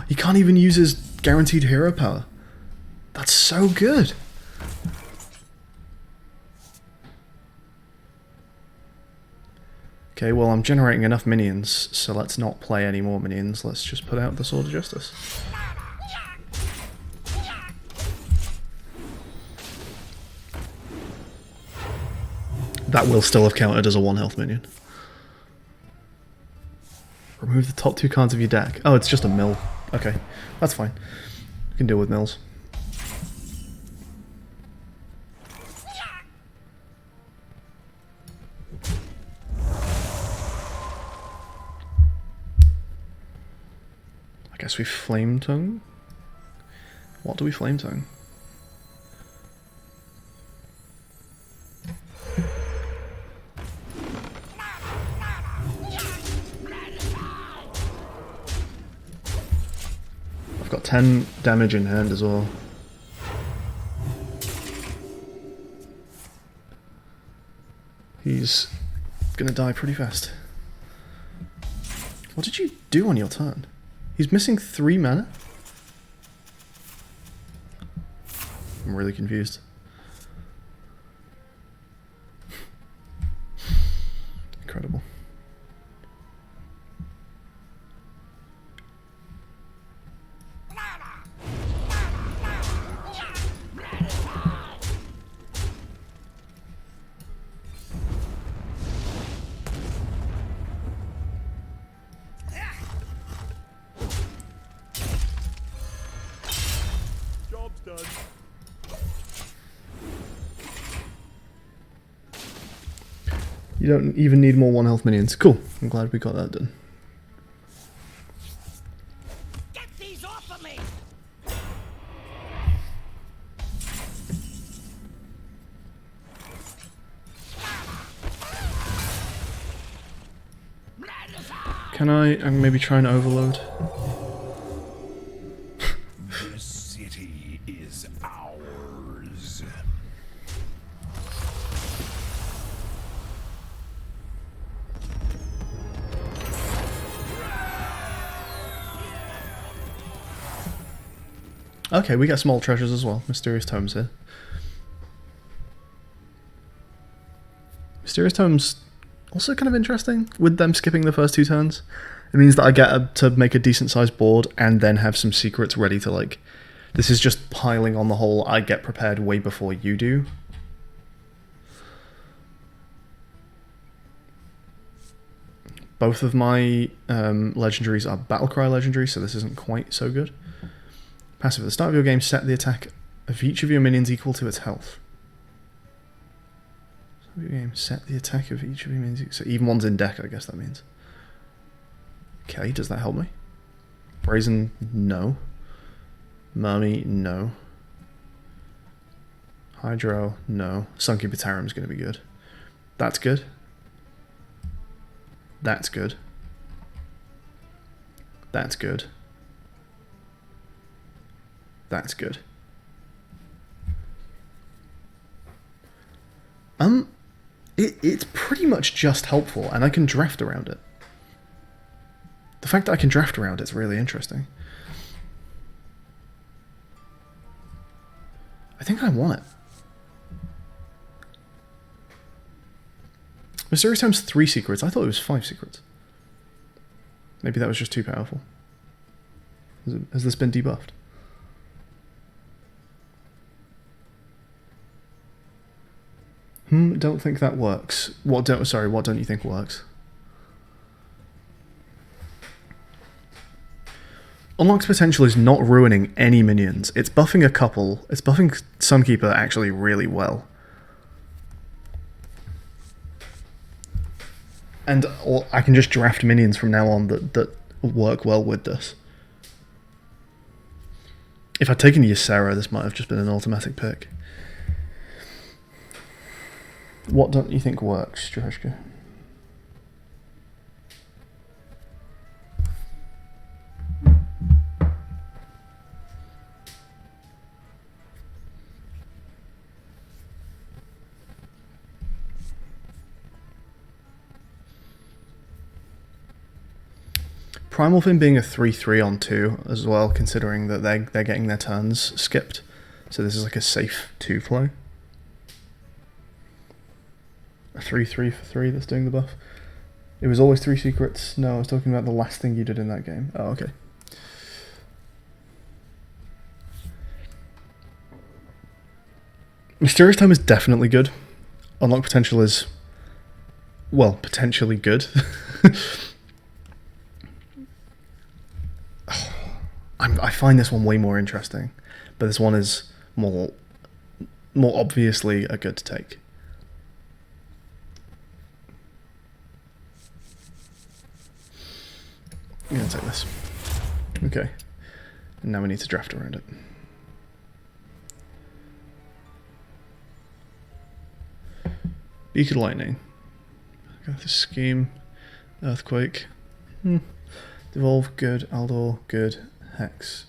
He can't even use his guaranteed hero power. That's so good. Okay, well I'm generating enough minions, so let's not play any more minions. Let's just put out the Sword of Justice. That will still have counted as a 1 health minion. Remove the top 2 cards of your deck. Oh, it's just a mill. Okay, that's fine. We can deal with mills. I guess we Flame Tongue? What do we Flame Tongue? I've got 10 damage in hand as well. He's gonna die pretty fast. What did you do on your turn? He's missing 3 mana? I'm really confused. Incredible. Job's done. You don't even need more 1 health minions. Cool. I'm glad we got that done. Get these off of me! Can I maybe try and overload? The city is ours. Okay, we get small treasures as well. Mysterious Tomes here. Mysterious Tomes also kind of interesting with them skipping the first 2 turns. It means that I get to make a decent sized board and then have some secrets ready to like... This is just piling on the whole I get prepared way before you do. Both of my legendaries are Battlecry legendaries, so this isn't quite so good. Passive. At the start of your game, set the attack of each of your minions equal to its health. Start of your game, set the attack of each of your minions. So even one's in deck, I guess that means. Okay, does that help me? Brazen, no. Mummy, no. Hydro, no. Sunkeeper Tarim's going to be good. That's good. That's good. That's good. That's good. It's pretty much just helpful, and I can draft around it. The fact that I can draft around it's really interesting. I think I want it. Mysterious Tome's 3 secrets. I thought it was 5 secrets. Maybe that was just too powerful. Has this been debuffed? Don't think that works. What don't you think works? Unlocked potential is not ruining any minions. It's buffing a couple. It's buffing Sunkeeper actually really well. And I can just draft minions from now on that work well with this. If I'd taken Ysera, this might have just been an automatic pick. What don't you think works, Strashka? Primal Fin being a 3/3 on 2 as well, considering that they're getting their turns skipped. So this is like a safe 2 play. A 3/3 for 3 that's doing the buff. It was always 3 secrets. No, I was talking about the last thing you did in that game. Oh, okay. Mysterious Tome is definitely good. Unlock potential is, well, potentially good. I find this one way more interesting, but this one is more obviously a good take. I'm gonna take this. Okay. And now we need to draft around it. Beacon Lightning. Got this scheme. Earthquake. Devolve, good. Aldor, good. Hex.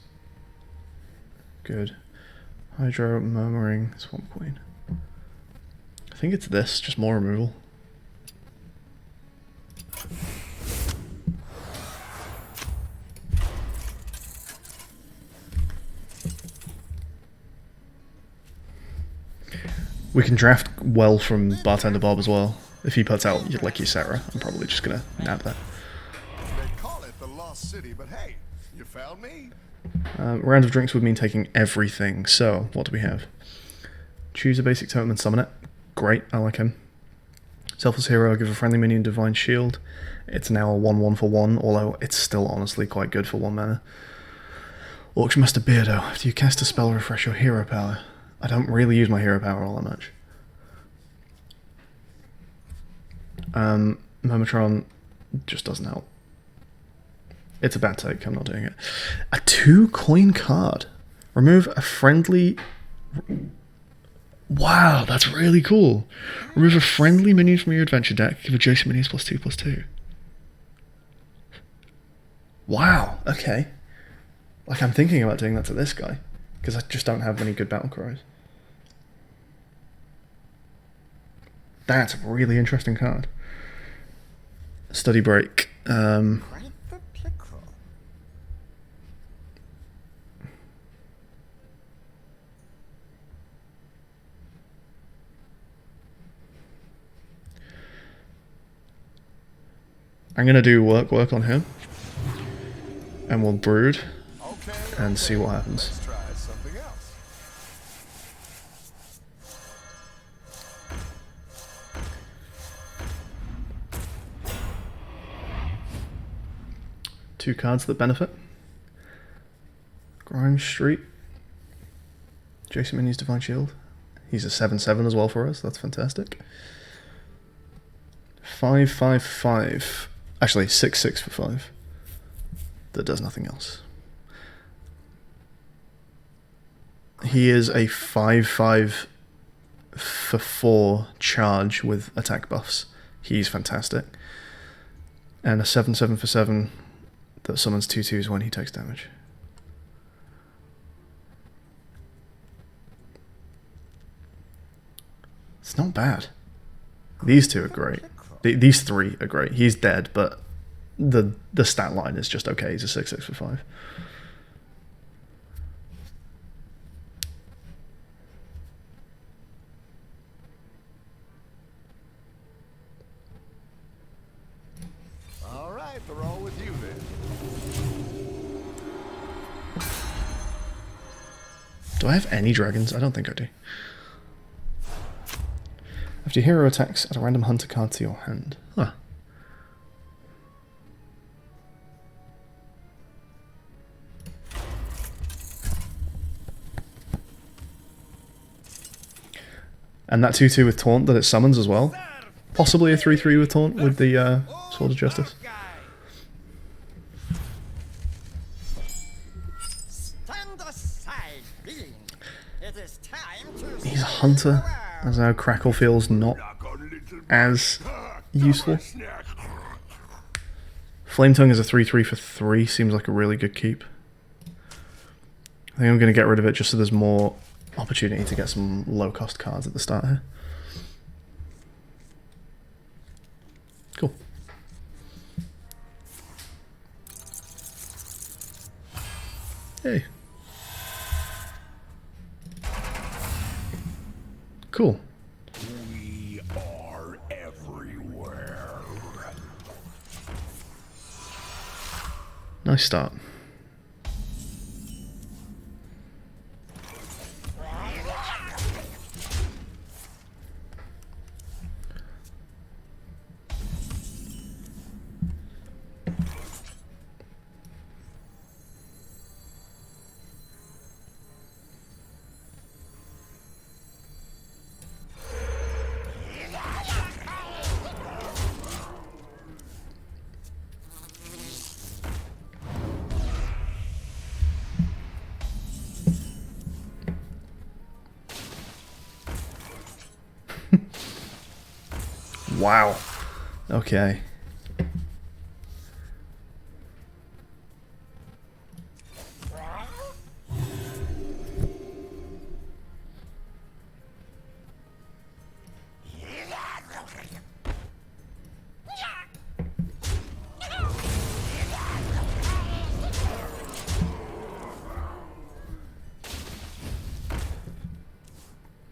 Good. Hydro, Murmuring, Swamp Queen. I think it's this, just more removal. We can draft well from Bartender Bob as well. If he puts out like Ysera, I'm probably just gonna nab that. They call it the Lost City, but hey, you found me. Round of drinks would mean taking everything. So, what do we have? Choose a basic totem and summon it. Great, I like him. Selfless Hero, give a friendly minion Divine Shield. It's now a 1/1 for 1, although it's still honestly quite good for 1 mana. Auctionmaster Beardo, after you cast a spell, refresh your hero power. I don't really use my hero power all that much. Murmutron just doesn't help. It's a bad take, I'm not doing it. A 2-coin card. Remove a friendly... Wow, that's really cool. Remove a friendly minion from your adventure deck. Give adjacent minions +2/+2. Wow, okay. Like, I'm thinking about doing that to this guy, because I just don't have any good battle cries. That's a really interesting card. Study Break. Quite the pickle. I'm going to do work on him. And we'll brood Okay. and see what happens. Let's try something else. 2 cards that benefit. Grime Street. Jason Minnie's Divine Shield. He's a 7/7 as well for us. That's fantastic. 5/5/5. Actually, 6/6 for 5. That does nothing else. He is a 5/5 for 4 charge with attack buffs. He's fantastic. And a 7/7 for 7 that summons 2/2s when he takes damage. It's not bad. These 2 are great. These 3 are great. He's dead, but the stat line is just okay. He's a 6/6 for 5. All right, they're all with you then. Do I have any dragons? I don't think I do. After your hero attacks, add a random hunter card to your hand. Huh. And that 2/2 with Taunt that it summons as well. Possibly a 3/3 with Taunt with the Sword of Justice. Stand aside, being. It is time to He's a hunter, as our Crackle feels not as useful. Flame Tongue is a 3/3 for 3, seems like a really good keep. I think I'm going to get rid of it just so there's more opportunity to get some low cost cards at the start here. Cool. Hey. Cool. We are everywhere. Nice start. Wow. Okay.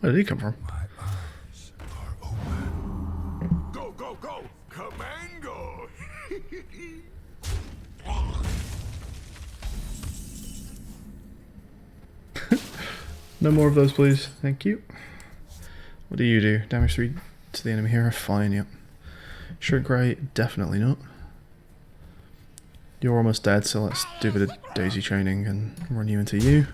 Where did he come from? My eyes are open. Go, go, go! Commando! No more of those, please. Thank you. What do you do? Damage 3 to the enemy hero? Fine, yep. Shrink Ray? Definitely not. You're almost dead, so let's do a bit of daisy chaining and run you into you.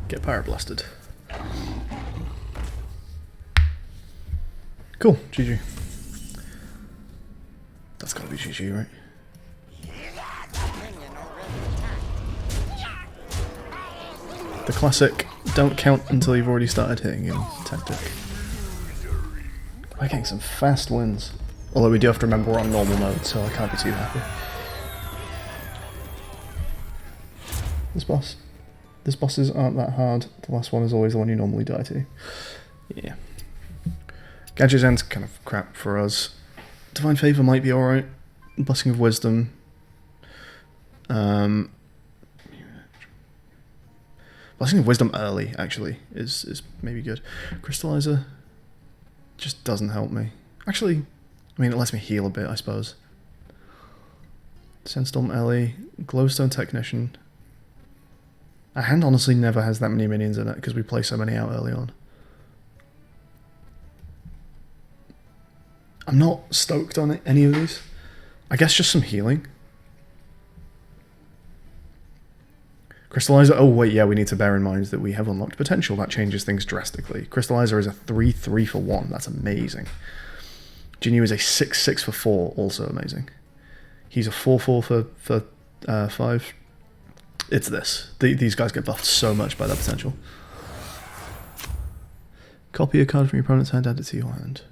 Get Pyroblasted. Cool, GG. That's gotta be GG, right? The classic, don't count until you've already started hitting him tactic. We're getting some fast wins. Although we do have to remember we're on normal mode, so I can't be too happy. This bosses aren't that hard. The last one is always the one you normally die to. Yeah. Gadget's End's kind of crap for us. Divine Favour might be alright. Blessing of Wisdom. Blessing of Wisdom early, actually, is maybe good. Crystallizer just doesn't help me. Actually, I mean, it lets me heal a bit, I suppose. Sandstorm early. Glowstone Technician. Our hand honestly never has that many minions in it because we play so many out early on. I'm not stoked on any of these. I guess just some healing. Crystallizer. Oh wait, yeah, we need to bear in mind that we have unlocked potential. That changes things drastically. Crystallizer is a 3/3 for 1. That's amazing. Jinyu is a 6/6 for 4. Also amazing. He's a 4/4 for 5. It's this. These guys get buffed so much by that potential. Copy a card from your opponent's hand, add it to your hand.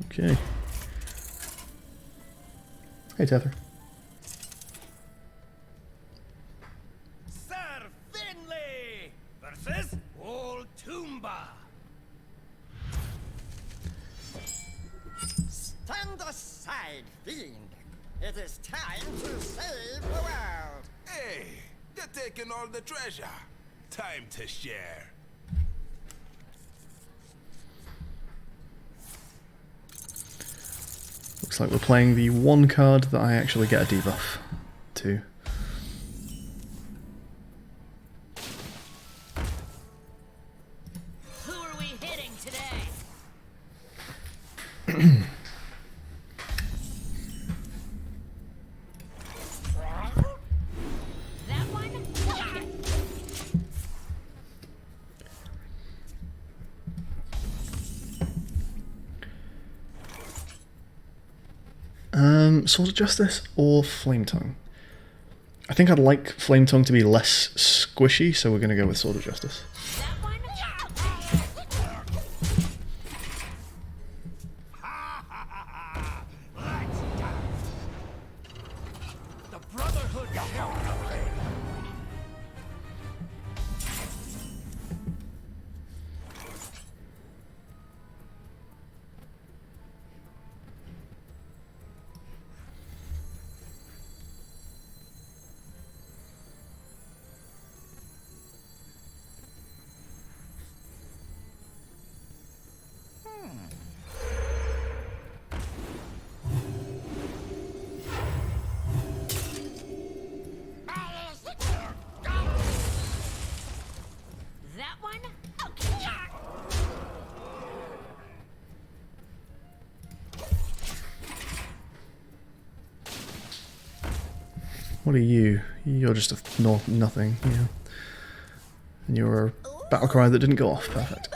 Okay. Hey, Tether. Sir Finley versus Uldum. Stand aside, fiend. It is time to save the world. Hey, you're taking all the treasure. Time to share. Looks like we're playing the one card that I actually get a debuff to. Who are we hitting today? That one? Sword of Justice or Flame Tongue? I think I'd like Flame Tongue to be less squishy, so we're going to go with Sword of Justice. That one? The Brotherhood held the blade. That one? What are you? You're just a nothing, yeah. And you're a battle cry that didn't go off. Perfect.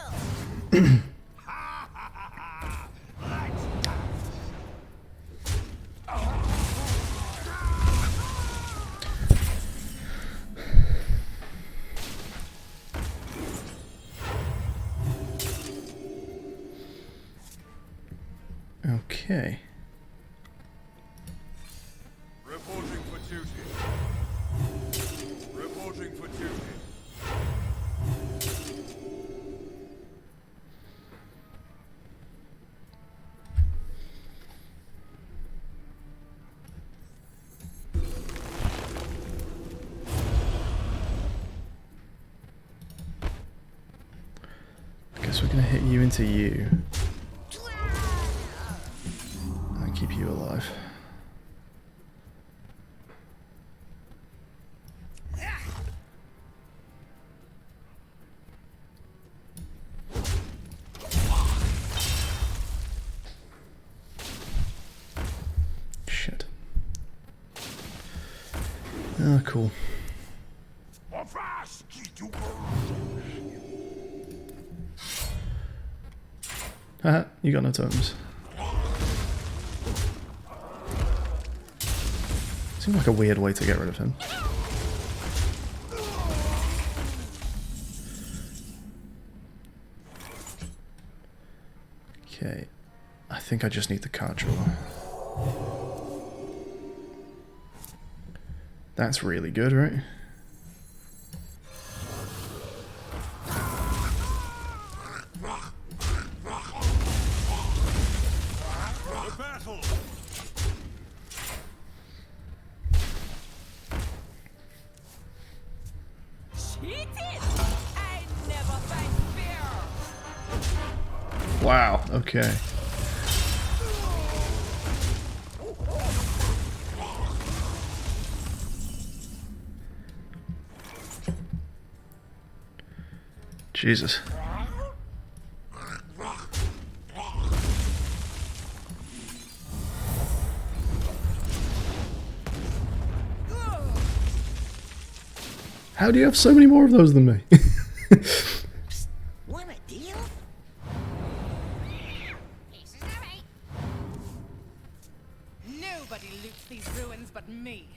Okay. Reporting for duty. Reporting for duty. I guess we're gonna hit you into you. And keep you alive. Shit. Oh, cool. Haha, you got no totems. Seems like a weird way to get rid of him. Okay, I think I just need the card drawer. That's really good, right? The battle. Cheated! Wow, okay. Jesus. How do you have so many more of those than me? Want a deal? Pieces are right. Nobody loots these ruins but me.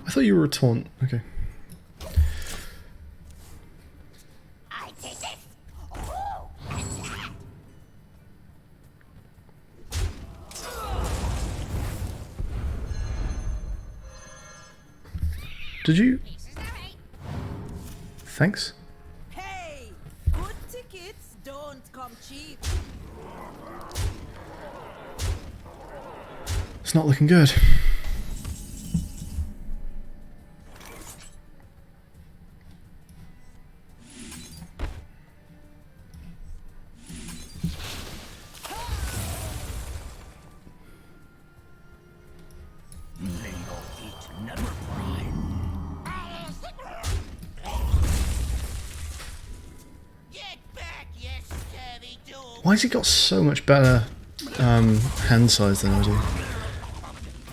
I thought you were a taunt. Okay. I take this. Oh, and that. Did you? Pieces are right. Thanks. Hey, good tickets don't come cheap. It's not looking good. Get back, you scurvy dog. Why has he got so much better hand size than I do?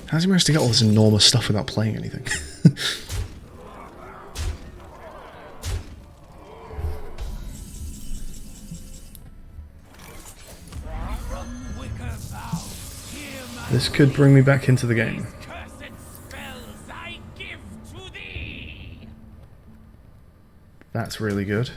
How's he managed to get all this enormous stuff without playing anything? This could bring me back into the game. Cursed spells I give to thee. That's really good.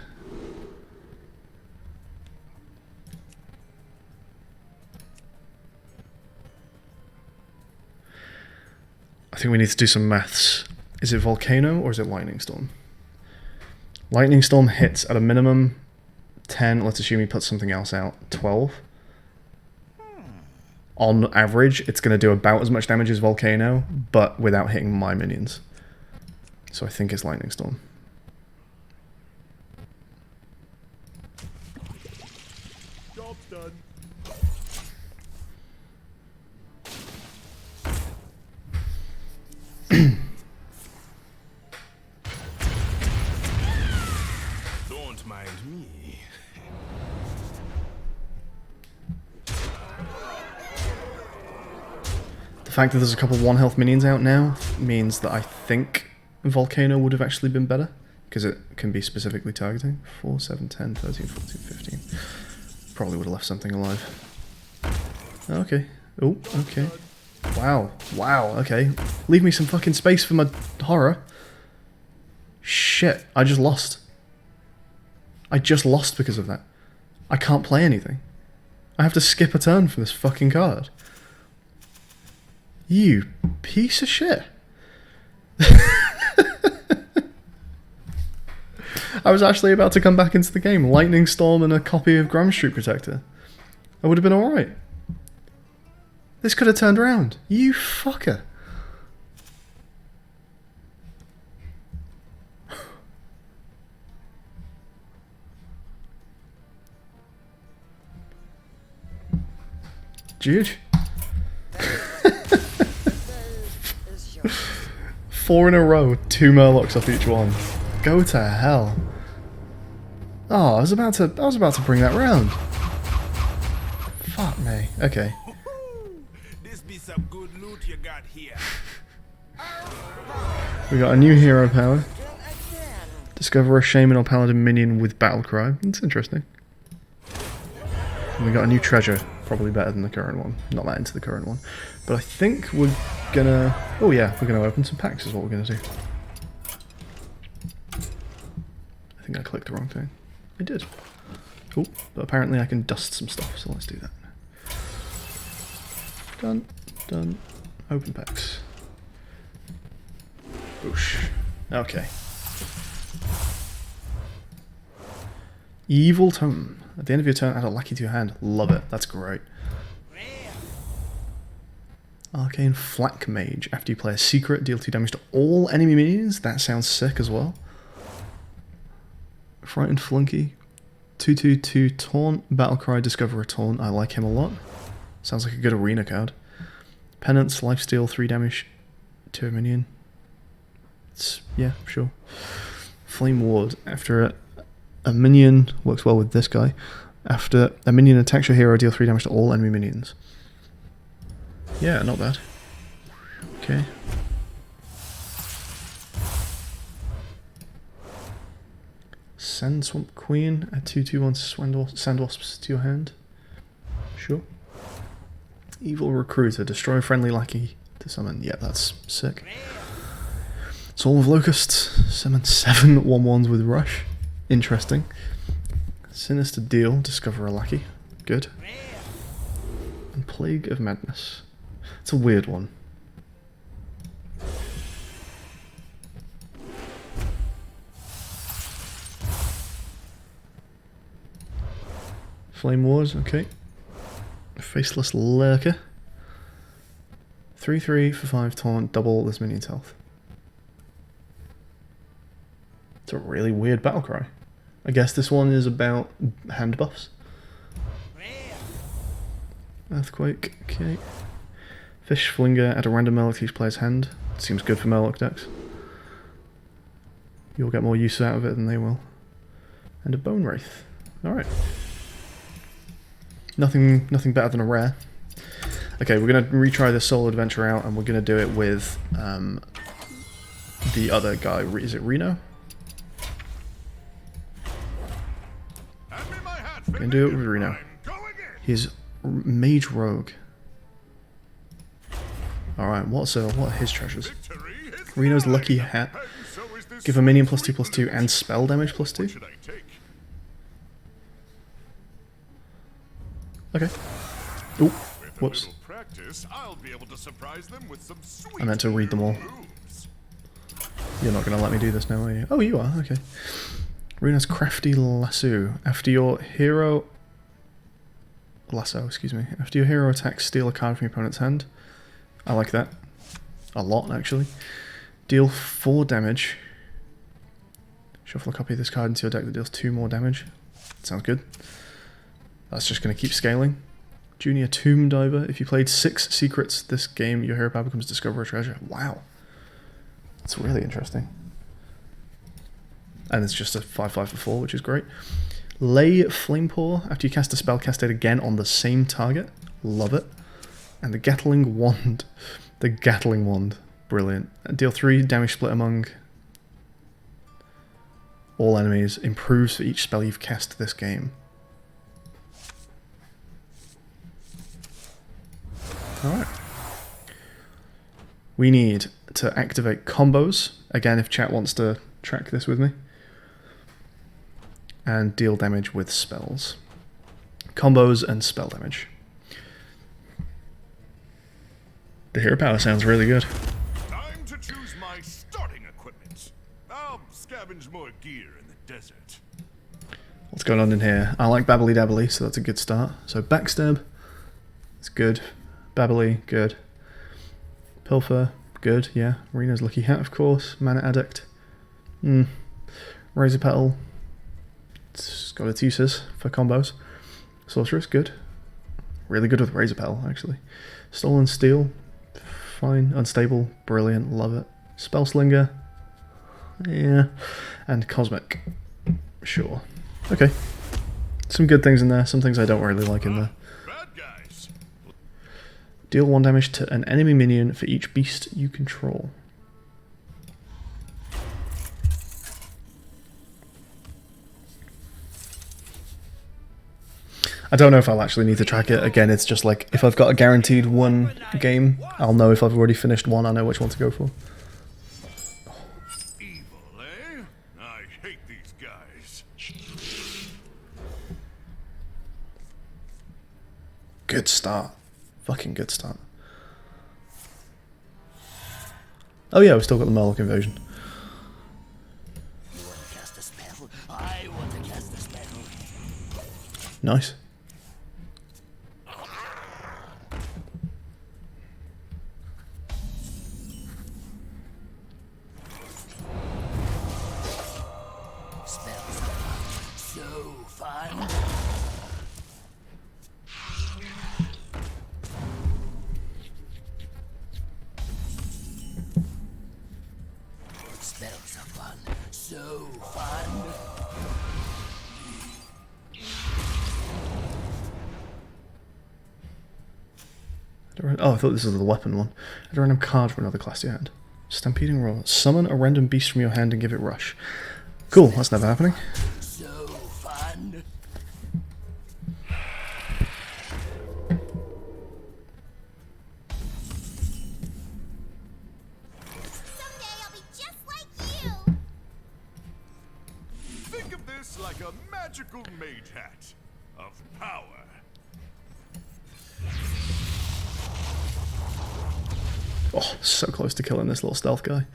I think we need to do some maths. Is it Volcano or is it Lightning Storm? Lightning Storm hits at a minimum 10, let's assume he puts something else out, 12. On average, it's going to do about as much damage as Volcano, but without hitting my minions. So I think it's Lightning Storm. Job's done. Don't mind me. The fact that there's a couple 1 health minions out now means that I think Volcano would have actually been better, because it can be specifically targeting. 4, 7, 10, 13, 14, 15. Probably would have left something alive. Okay. Oh, okay. Wow. Wow, okay. Leave me some fucking space for my horror. Shit, I just lost. I just lost because of that. I can't play anything. I have to skip a turn for this fucking card. You piece of shit. I was actually about to come back into the game. Lightning Storm and a copy of Gram Street Protector. I would have been alright. This could have turned around. You fucker. Dude. 4 in a row, 2 Murlocs off each one. Go to hell. Oh, I was about to bring that round. Fuck me. Okay. This be some good loot you got here. We got a new hero power. Discover a Shaman or Paladin minion with battle cry. That's interesting. And we got a new treasure, probably better than the current one. Not that into the current one. But I think we're gonna... Oh yeah, we're gonna open some packs is what we're gonna do. I think I clicked the wrong thing. I did. Cool. But apparently I can dust some stuff, so let's do that. Done. Done. Open packs. Boosh. Okay. Evil Tome. At the end of your turn, add a lackey to your hand. Love it. That's great. Arcane Flak Mage. After you play a secret, deal 2 damage to all enemy minions. That sounds sick as well. Frightened Flunky. 2/2/2 Taunt. Battlecry, discover a Taunt. I like him a lot. Sounds like a good arena card. Penance, Lifesteal, 3 damage to a minion. Yeah, sure. Flame Ward. After a minion, works well with this guy. After a minion attacks your hero, deal 3 damage to all enemy minions. Yeah, not bad. Okay. Sand Swamp Queen, a 2/2/1 Sandwasps to your hand. Sure. Evil Recruiter, destroy friendly lackey to summon. Yeah, that's sick. Soul of Locusts, summon 7 1/1s with Rush. Interesting. Sinister Deal, discover a lackey. Good. And Plague of Madness. It's a weird one. Flame Wars, okay. Faceless Lurker. 3/3 for 5 taunt, double this minion's health. It's a really weird battle cry. I guess this one is about hand buffs. Earthquake, okay. Fish Flinger, add a random Murloc to each player's hand. Seems good for Murloc decks. You'll get more use out of it than they will. And a Bone Wraith. Alright. Nothing better than a rare. Okay, we're going to retry this solo adventure out, and we're going to do it with the other guy. Is it Reno? We're going to do it with Reno. He's Mage Rogue. Alright, what are his treasures? Reno's Lucky Hat. Give a minion +2/+2 and spell damage +2. Okay. Ooh, whoops. I meant to read them all. You're not going to let me do this now, are you? Oh, you are, okay. Reno's Crafty Lasso. After your hero... excuse me. After your hero attacks, steal a card from your opponent's hand. I like that. A lot, actually. Deal 4 damage. Shuffle a copy of this card into your deck that deals 2 more damage. Sounds good. That's just going to keep scaling. Junior Tomb Diver. If you played 6 secrets this game, your hero power becomes Discover a Treasure. Wow. That's really interesting. And it's just a 5/5 for 4, which is great. Lay Flamepaw. After you cast a spell, cast it again on the same target. Love it. And the Gatling Wand. The Gatling Wand. Brilliant. Deal 3 damage split among all enemies. Improves for each spell you've cast this game. Alright. We need to activate combos. Again, if chat wants to track this with me. And deal damage with spells. Combos and spell damage. The hero power sounds really good. Time to choose my starting equipment. I'll scavenge more gear in the desert. What's going on in here? I like Babbly Dabbly, so that's a good start. So Backstab, it's good. Babbly, good. Pilfer, good, yeah. Reno's Lucky Hat, of course. Mana Addict. Razor Petal. It's got its uses for combos. Sorceress, good. Really good with Razor Petal, actually. Stolen Steel, fine. Unstable, brilliant, love it. Spellslinger, yeah. And Cosmic, sure. Okay. Some good things in there, some things I don't really like in there. Bad guys. Deal 1 damage to an enemy minion for each beast you control. I don't know if I'll actually need to track it. Again, it's just like, if I've got a guaranteed 1 game, I'll know if I've already finished 1, I know which one to go for. Evil, eh? I hate these guys. Good start. Fucking good start. Oh yeah, we've still got the Murloc invasion. You want to cast a spell? I want to cast a spell. Nice. So fun. Oh, I thought this was the weapon one. Add a random card from another class to your hand. Stampeding Roar. Summon a random beast from your hand and give it rush. Cool, that's never happening. So fun. Someday I'll be just like you. Think of this like a magical mage hat of power. Oh, so close to killing this little stealth guy.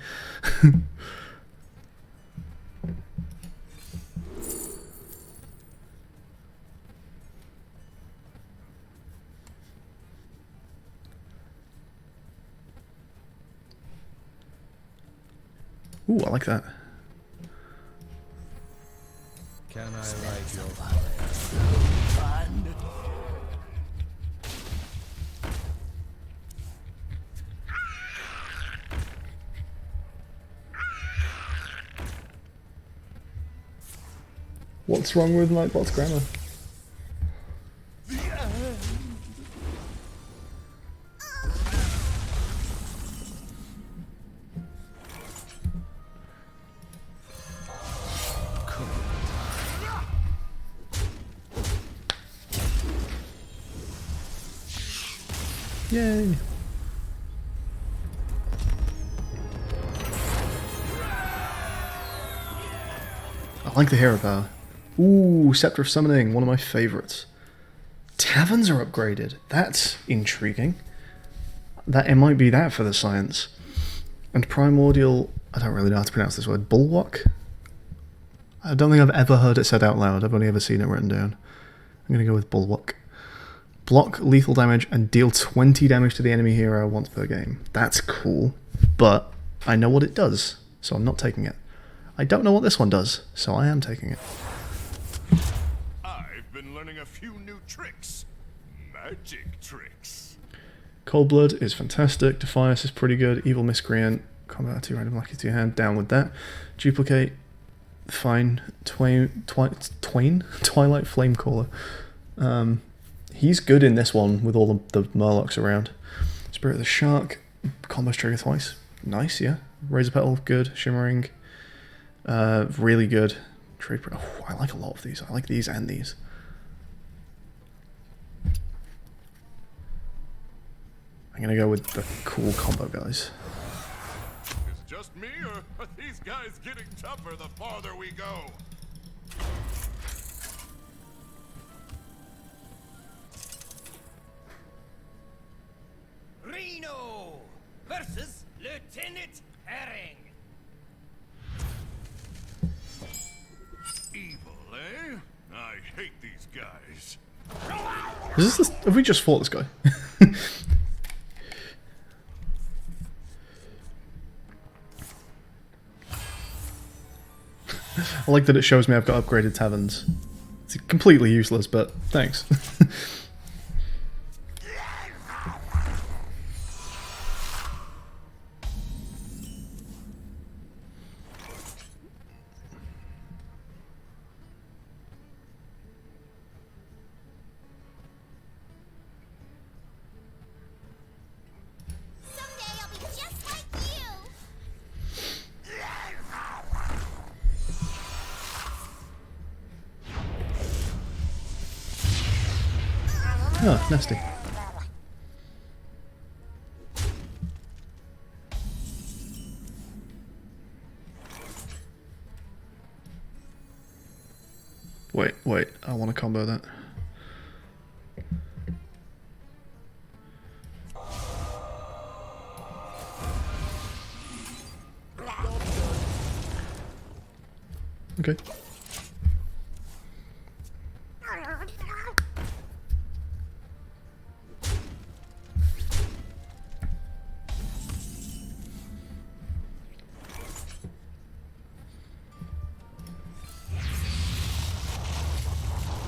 Ooh, I like that. Can I write your Fun. What's wrong with Nightbot's grammar? Yay! I like the hero power. Ooh, Scepter of Summoning, one of my favourites. Taverns are upgraded. That's intriguing. That it might be that for the science. And Primordial, I don't really know how to pronounce this word. Bulwark? I don't think I've ever heard it said out loud. I've only ever seen it written down. I'm going to go with Bulwark. Block lethal damage and deal 20 damage to the enemy hero once per game. That's cool, but I know what it does, so I'm not taking it. I don't know what this one does, so I am taking it. I've been learning a few new tricks. Magic tricks. Cold Blood is fantastic. Defiance is pretty good. Evil Miscreant. Combat 2 random lucky to your hand. Down with that. Duplicate. Fine. Twilight Flamecaller. He's good in this one with all the Murlocs around. Spirit of the Shark. Combos trigger twice. Nice, yeah. Razor Petal, good. Shimmering. Really good. Trade. Oh, I like a lot of these. I like these and these. I'm gonna go with the cool combo guys. Is it just me, or are these guys getting tougher the farther we go? Reno versus Lieutenant Herring. Evil, eh? I hate these guys. Is this? Have we just fought this guy? I like that it shows me I've got upgraded taverns. It's completely useless, but thanks. Someday I'll be just like you. Oh, nasty. Wait, I want to combo that. Okay.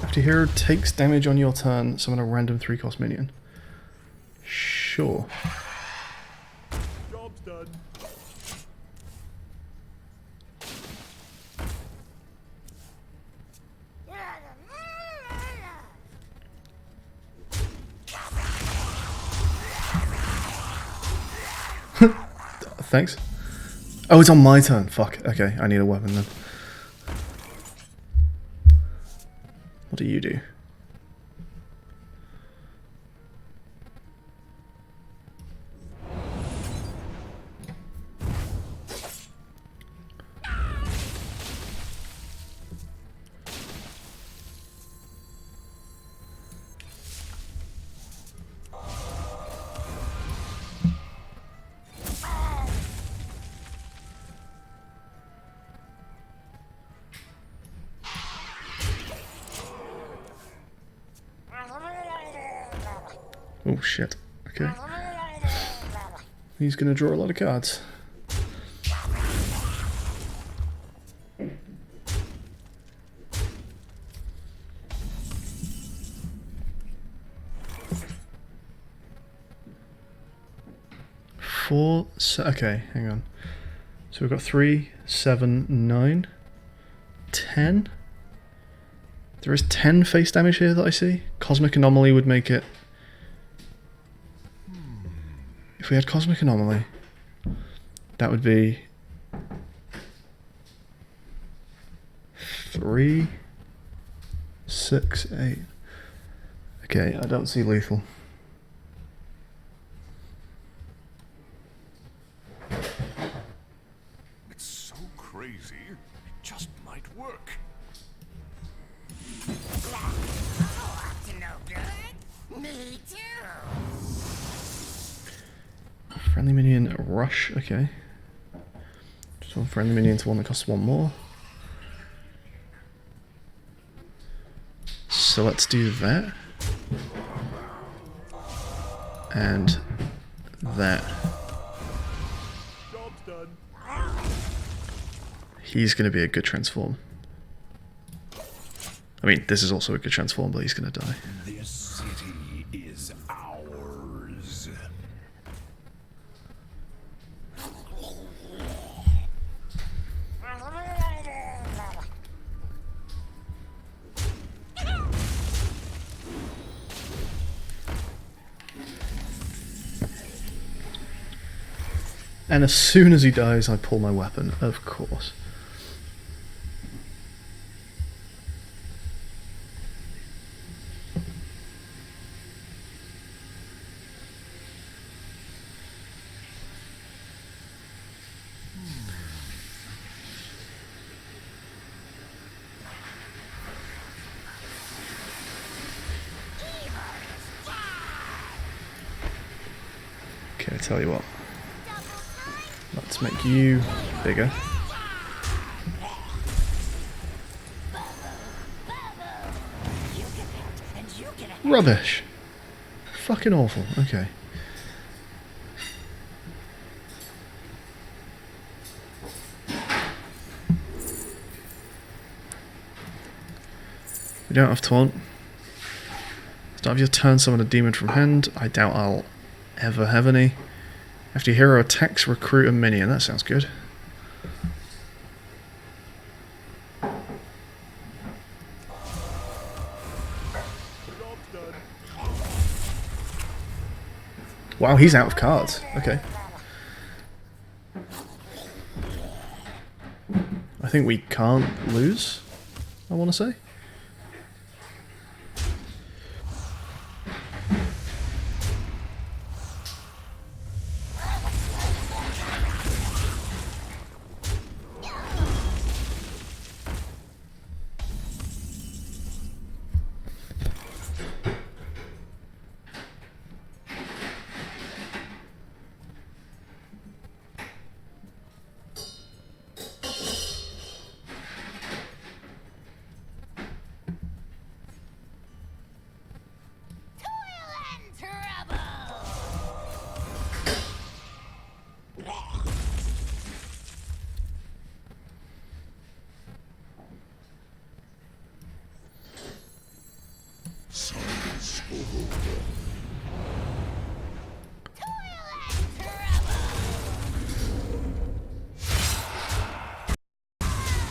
After hero takes damage on your turn, summon a random 3-cost minion. Sure. Job's done. thanks. Oh, it's on my turn. Fuck. Okay, I need a weapon then. What do you do? Oh shit. Okay. He's gonna draw a lot of cards. Okay, hang on. So we've got 3, 7, 9, 10. There is 10 face damage here that I see. Cosmic Anomaly would make it... If we had Cosmic Anomaly, that would be 3, 6, 8. Okay, I don't see lethal. It's so crazy, it just might work. Up to no good? Me too. Friendly minion rush, okay. Just one friendly minion to one that costs 1 more. So let's do that. And that. Job's done. He's going to be a good transform. I mean, this is also a good transform, but he's going to die. This city is ours. And as soon as he dies, I pull my weapon, of course. Okay, I tell you what. Let's make you bigger. Rubbish. Fucking awful. Okay. We don't have taunt. Start of your turn, summon a demon from hand. I doubt I'll ever have any. After your hero attacks, recruit a minion. That sounds good. Wow, he's out of cards. Okay. I think we can't lose, I want to say.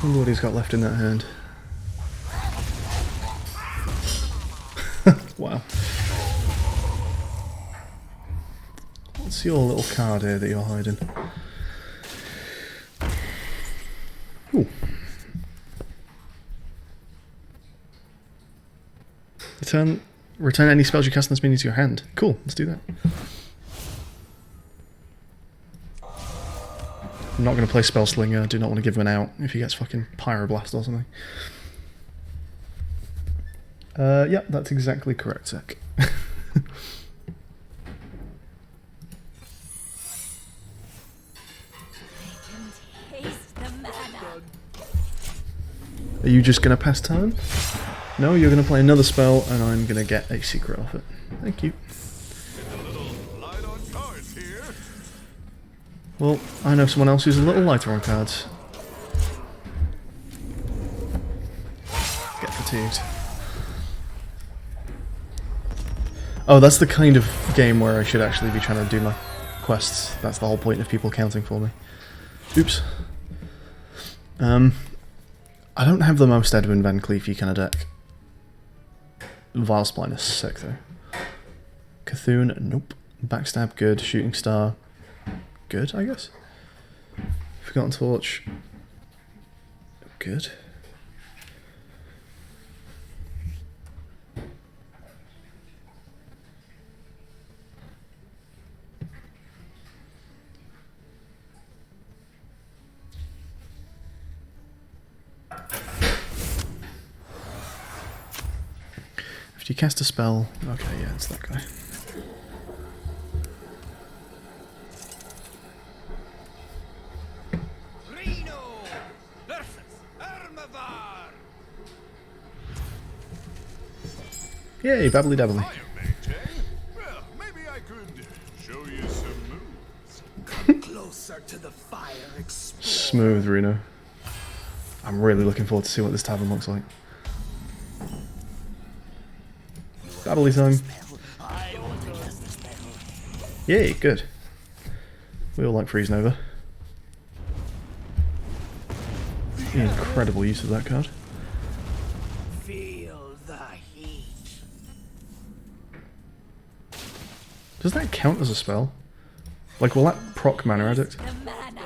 I wonder what he's got left in that hand. Wow. What's your little card here that you're hiding? Return any spells you cast on this minion to your hand. Cool, let's do that. I'm not going to play Spell Slinger. I do not want to give him an out if he gets fucking Pyroblast or something. Yeah, that's exactly correct, Zach. Taste the mana. Are you just going to pass turn? No, you're going to play another spell and I'm going to get a secret off it. Thank you. Light on cards here. Well, I know someone else who's a little lighter on cards. Get fatigued. Oh, that's the kind of game where I should actually be trying to do my quests. That's the whole point of people counting for me. Oops. I don't have the most Edwin Van Cleefy kind of deck. Vile Spline is sick though. Cthulhu, nope. Backstab, good. Shooting Star, good, I guess. Forgotten Torch, good. If you cast a spell, okay, yeah, it's that guy. Reno versus Ermavar. Yay, babbly dabbly. Fire mage, eh? Well, maybe I could show you some moves. Closer to the fire, explore. Smooth, Reno. I'm really looking forward to see what this tavern looks like. Babbly time. I want to cast the spell. Yay, good. We all like Freeze Nova. Incredible use of that card. Feel the heat. Does that count as a spell? Like, will that proc Mana Addict? The mana.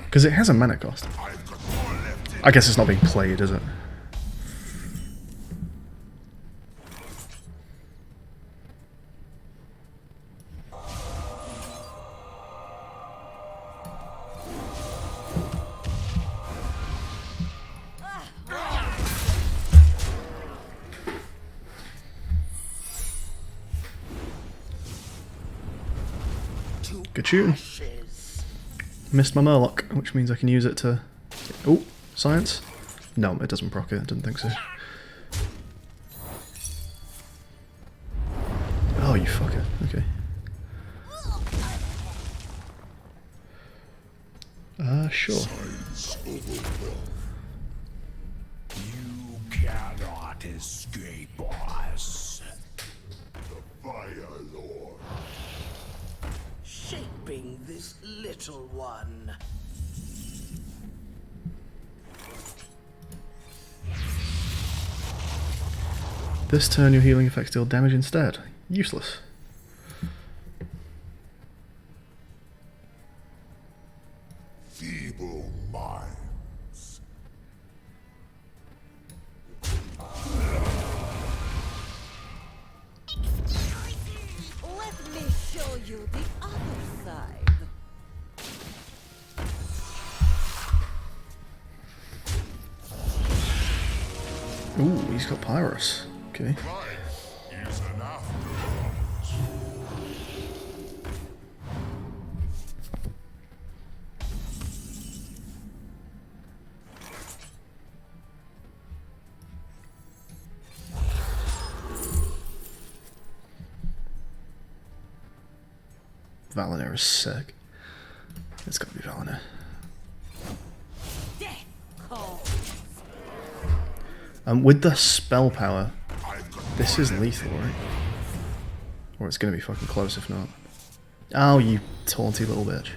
Because it has a mana cost. I've got more left in I guess it's not being played, is it? Good shooting. Ashes. Missed my Murloc, which means I can use it to... Oh, science? No, it doesn't proc it, I didn't think so. Oh, you fucker. Okay. Sure. You cannot escape us. The Fire Lord. Shaping this little one. This turn your healing effects deal damage instead. Useless. Feeble minds. Let me show you the other side. Ooh, he's got Pyrus. Okay. Life is an afterthought. Valinor is sick. It's gotta be Valinor. Death calls. With the spell power, this is lethal, right? Or it's gonna be fucking close if not. Oh, you taunty little bitch.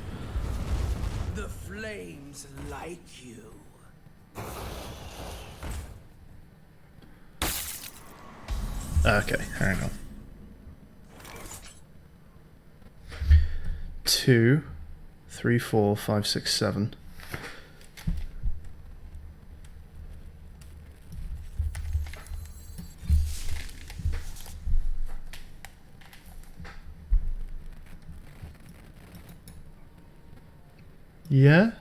The flames like you. Okay, hang on. 2, 3, 4, 5, 6, 7. Yeah?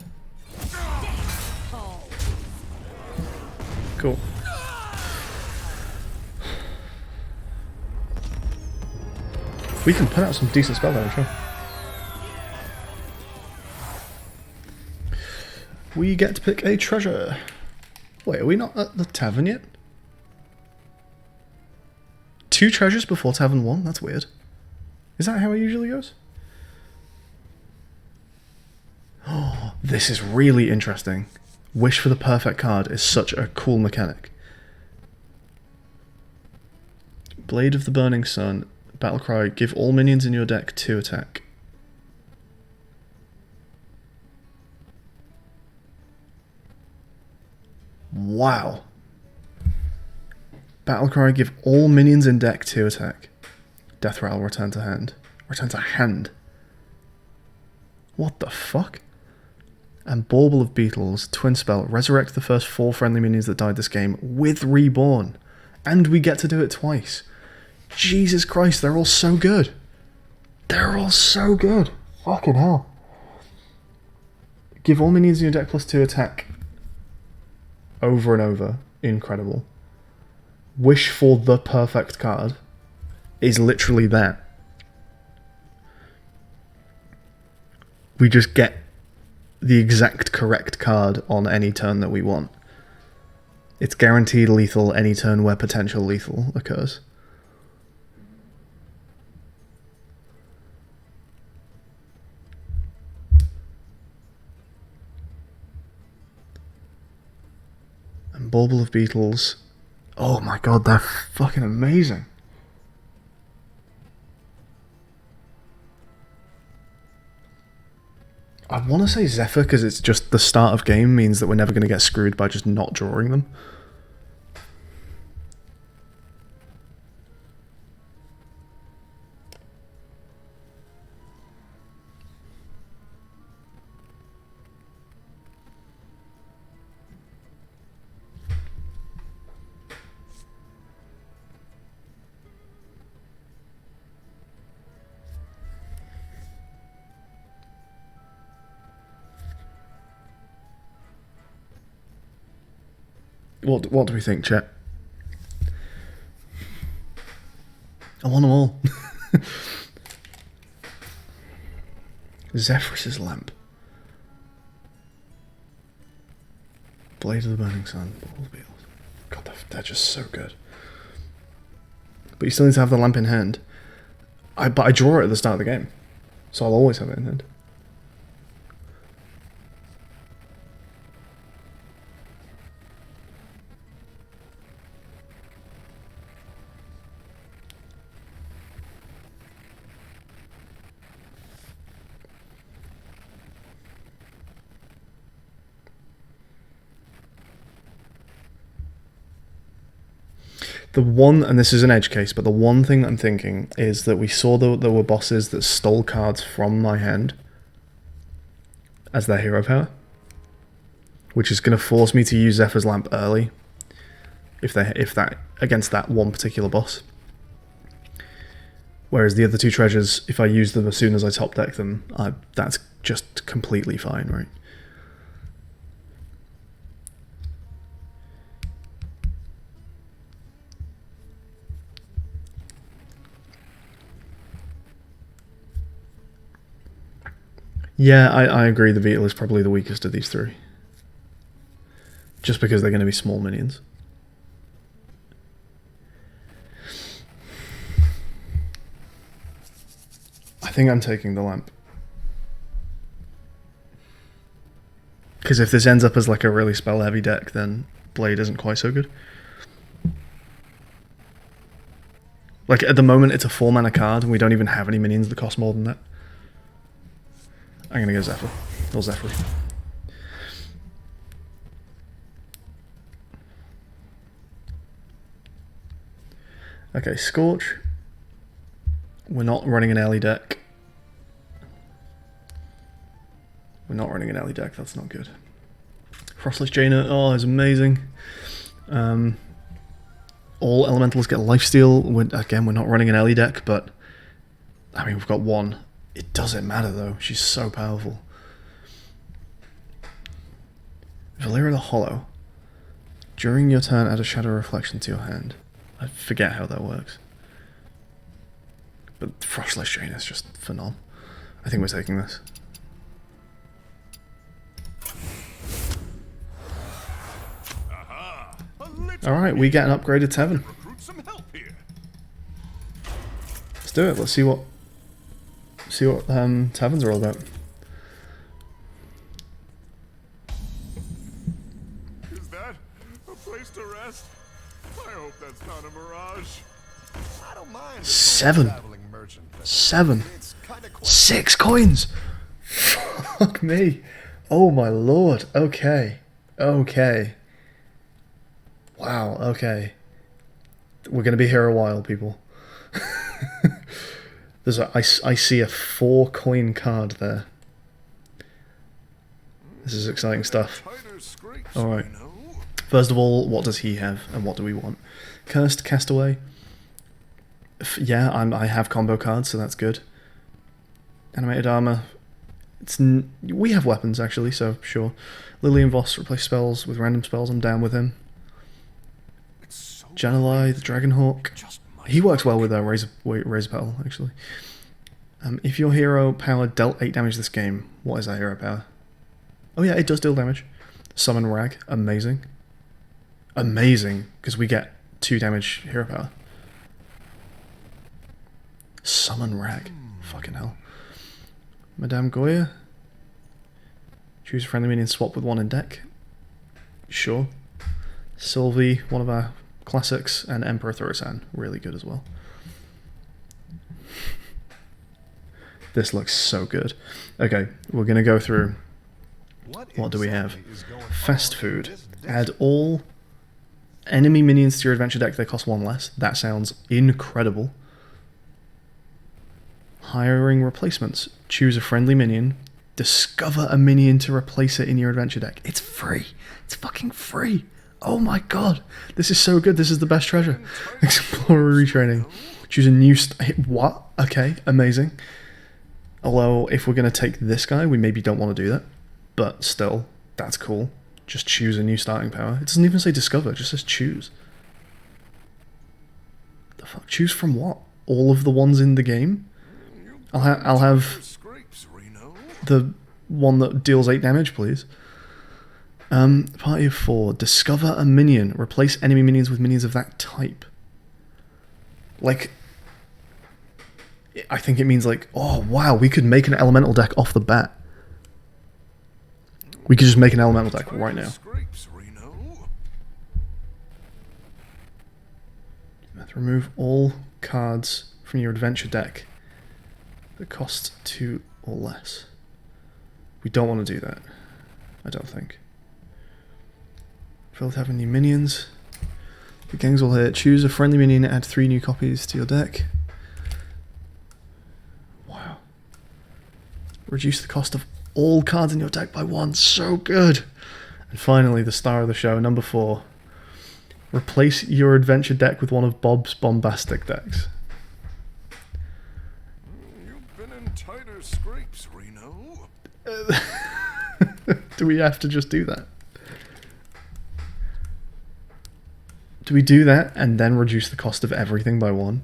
Cool. We can put out some decent spell damage, huh? We get to pick a treasure. Wait, are we not at the tavern yet? 2 treasures before tavern 1? That's weird. Is that how it usually goes? Oh, this is really interesting. Wish for the perfect card is such a cool mechanic. Blade of the Burning Sun. Battlecry. Give all minions in your deck 2 attack. Wow. Battlecry. Give all minions in deck 2 attack. Death Rattle. Return to hand. Return to hand. What the fuck? And Bauble of Beetles, twin spell, resurrect the first 4 friendly minions that died this game with Reborn. And we get to do it twice. Jesus Christ, they're all so good. They're all so good. Fucking hell. Give all minions in your deck plus 2 attack. Over and over. Incredible. Wish for the perfect card is literally that. We just get the exact correct card on any turn that we want. It's guaranteed lethal any turn where potential lethal occurs. And Bauble of Beetles. Oh my god, they're fucking amazing. I want to say Zephyr because it's just the start of game means that we're never going to get screwed by just not drawing them. What do we think, chat? I want them all. Zephyrus's Lamp. Blade of the Burning Sun. God, they're just so good. But you still need to have the lamp in hand. But I draw it at the start of the game. So I'll always have it in hand. The one, and this is an edge case, but the one thing I'm thinking is that we saw that there were bosses that stole cards from my hand as their hero power, which is going to force me to use Zephyr's Lamp early if that against that one particular boss. Whereas the other 2 treasures, if I use them as soon as I top deck them, that's just completely fine, right? Yeah, I agree the Beetle is probably the weakest of these 3. Just because they're going to be small minions. I think I'm taking the lamp. Because if this ends up as like a really spell heavy deck, then Blade isn't quite so good. Like at the moment it's a 4 mana card and we don't even have any minions that cost more than that. I'm gonna go Zephyr. Or Zephyr. Okay, Scorch. We're not running an alley deck. We're not running an alley deck, that's not good. Frostless Jaina, oh, is amazing. All elementals get lifesteal. Again, we're not running an alley deck, but I mean, we've got 1. It doesn't matter though, she's so powerful. Valyria the Hollow. During your turn, add a shadow reflection to your hand. I forget how that works. But Frostless Chain is just phenomenal. I think we're taking this. Alright, we get an upgraded Tavern. Recruit some help here. Let's do it. Let's see what taverns are all about. Is that a place to rest? I hope that's not a mirage. I don't mind a 7. traveling merchant, but 7. it's kind of 6 coins! Fuck me. Oh my lord. Okay. Okay. Wow, okay. We're going to be here a while, people. I see a 4 coin card there. This is exciting stuff. Alright. First of all, what does he have and what do we want? Cursed Castaway. Yeah, I have combo cards, so that's good. Animated Armor. We have weapons, actually, so sure. Lillian Voss, replace spells with random spells. I'm down with him. Janelai, the Dragonhawk. He works well with Razor Petal, actually. If your hero power dealt 8 damage this game, what is that hero power? Oh yeah, it does deal damage. Summon Rag, amazing. Amazing, because we get 2 damage hero power. Summon Rag, fucking hell. Madame Goya. Choose a friendly minion, swap with 1 in deck. Sure. Sylvie, one of our classics, and Emperor Thurisan, really good as well. This looks so good. Okay, we're going to go through. What do we have? Fast food. Add all enemy minions to your adventure deck. They cost 1 less. That sounds incredible. Hiring replacements. Choose a friendly minion. Discover a minion to replace it in your adventure deck. It's free. It's fucking free. Oh my god. This is so good. This is the best treasure. Explorer retraining. Choose a new... What? Okay, amazing. Although, if we're going to take this guy, we maybe don't want to do that. But still, that's cool. Just choose a new starting power. It doesn't even say discover, it just says choose. The fuck? Choose from what? All of the ones in the game? I'll have the one that deals 8 damage, please. Party of 4. Discover a minion. Replace enemy minions with minions of that type. Like... I think it means like, oh wow, we could make an elemental deck off the bat. We could just make an elemental deck right now. Remove all cards from your adventure deck that cost 2 or less. We don't want to do that. I don't think. Fail to have any minions. The gang's all here. Choose a friendly minion, add 3 new copies to your deck. Wow. Reduce the cost of all cards in your deck by 1. So good. And finally, the star of the show, number 4. Replace your adventure deck with one of Bob's bombastic decks. You've been in tighter scrapes, Reno. Do we have to just do that? Do we do that and then reduce the cost of everything by 1?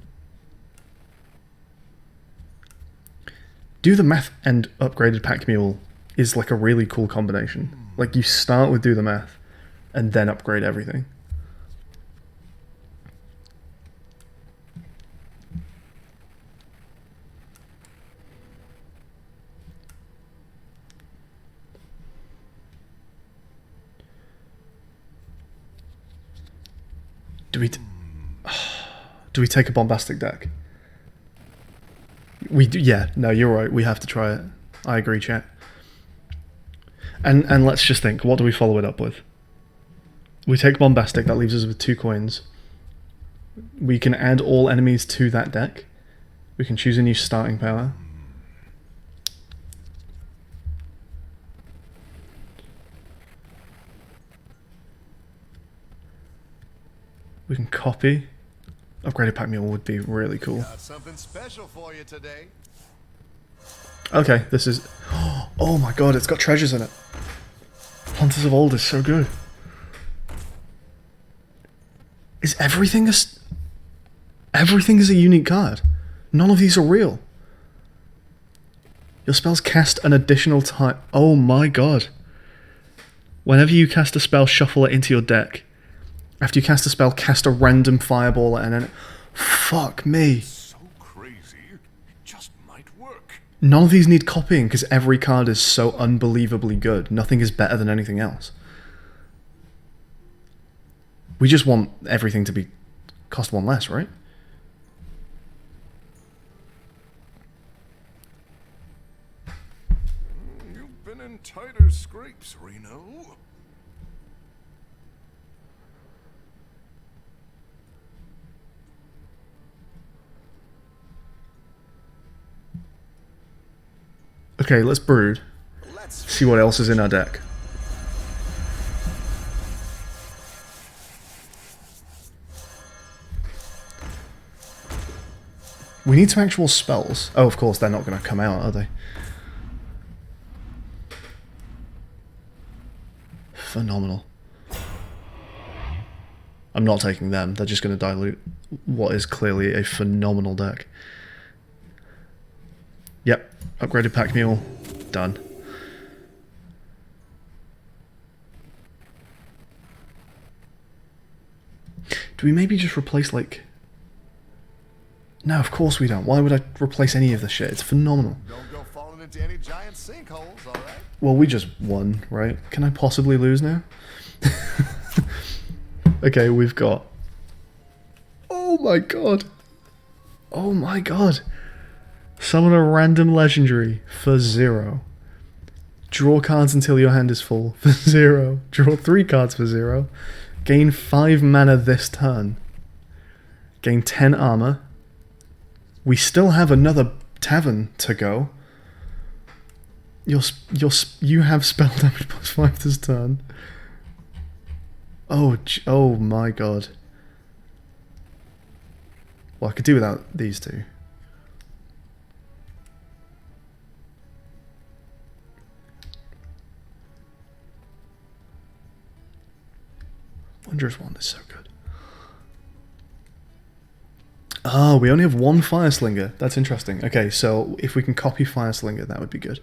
Do the math and upgraded pack mule is like a really cool combination. Like you start with do the math and then upgrade everything. Do we take a bombastic deck? We do, yeah, no, you're right. We have to try it. I agree, chat. And let's just think, what do we follow it up with? We take bombastic, that leaves us with 2 coins. We can add all enemies to that deck. We can choose a new starting power. We can copy. Upgraded pack mule would be really cool. Got something special for you today. Okay, this is... Oh my god, it's got treasures in it. Hunters of Old is so good. Is everything everything is a unique card? None of these are real. Your spells cast an additional type. Oh my god. Whenever you cast a spell, shuffle it into your deck. After you cast a spell, cast a random fireball at an enemy. Fuck me. So crazy, it just might work. None of these need copying because every card is so unbelievably good. Nothing is better than anything else. We just want everything to be cost one less, right? You've been in tighter scrapes, Reno. Okay, let's brood. See what else is in our deck. We need some actual spells. Oh, of course, they're not going to come out, are they? Phenomenal. I'm not taking them. They're just going to dilute what is clearly a phenomenal deck. Yep. Upgraded Pack Mule. Done. Do we maybe just replace, like... No, of course we don't. Why would I replace any of the shit? It's phenomenal. Don't go falling into any giant sinkholes, alright? Well, we just won, right? Can I possibly lose now? Okay, we've got... Oh my god. Oh my god. Summon a random legendary for 0. Draw cards until your hand is full for 0. Draw 3 cards for 0. Gain 5 mana this turn. Gain 10 armor. We still have another tavern to go. You have spell damage plus 5 this turn. Oh my god. Well, I could do without these two. Wondrous Wand is so good. Oh, we only have one Fire Slinger. That's interesting. Okay, so if we can copy Fire Slinger, that would be good.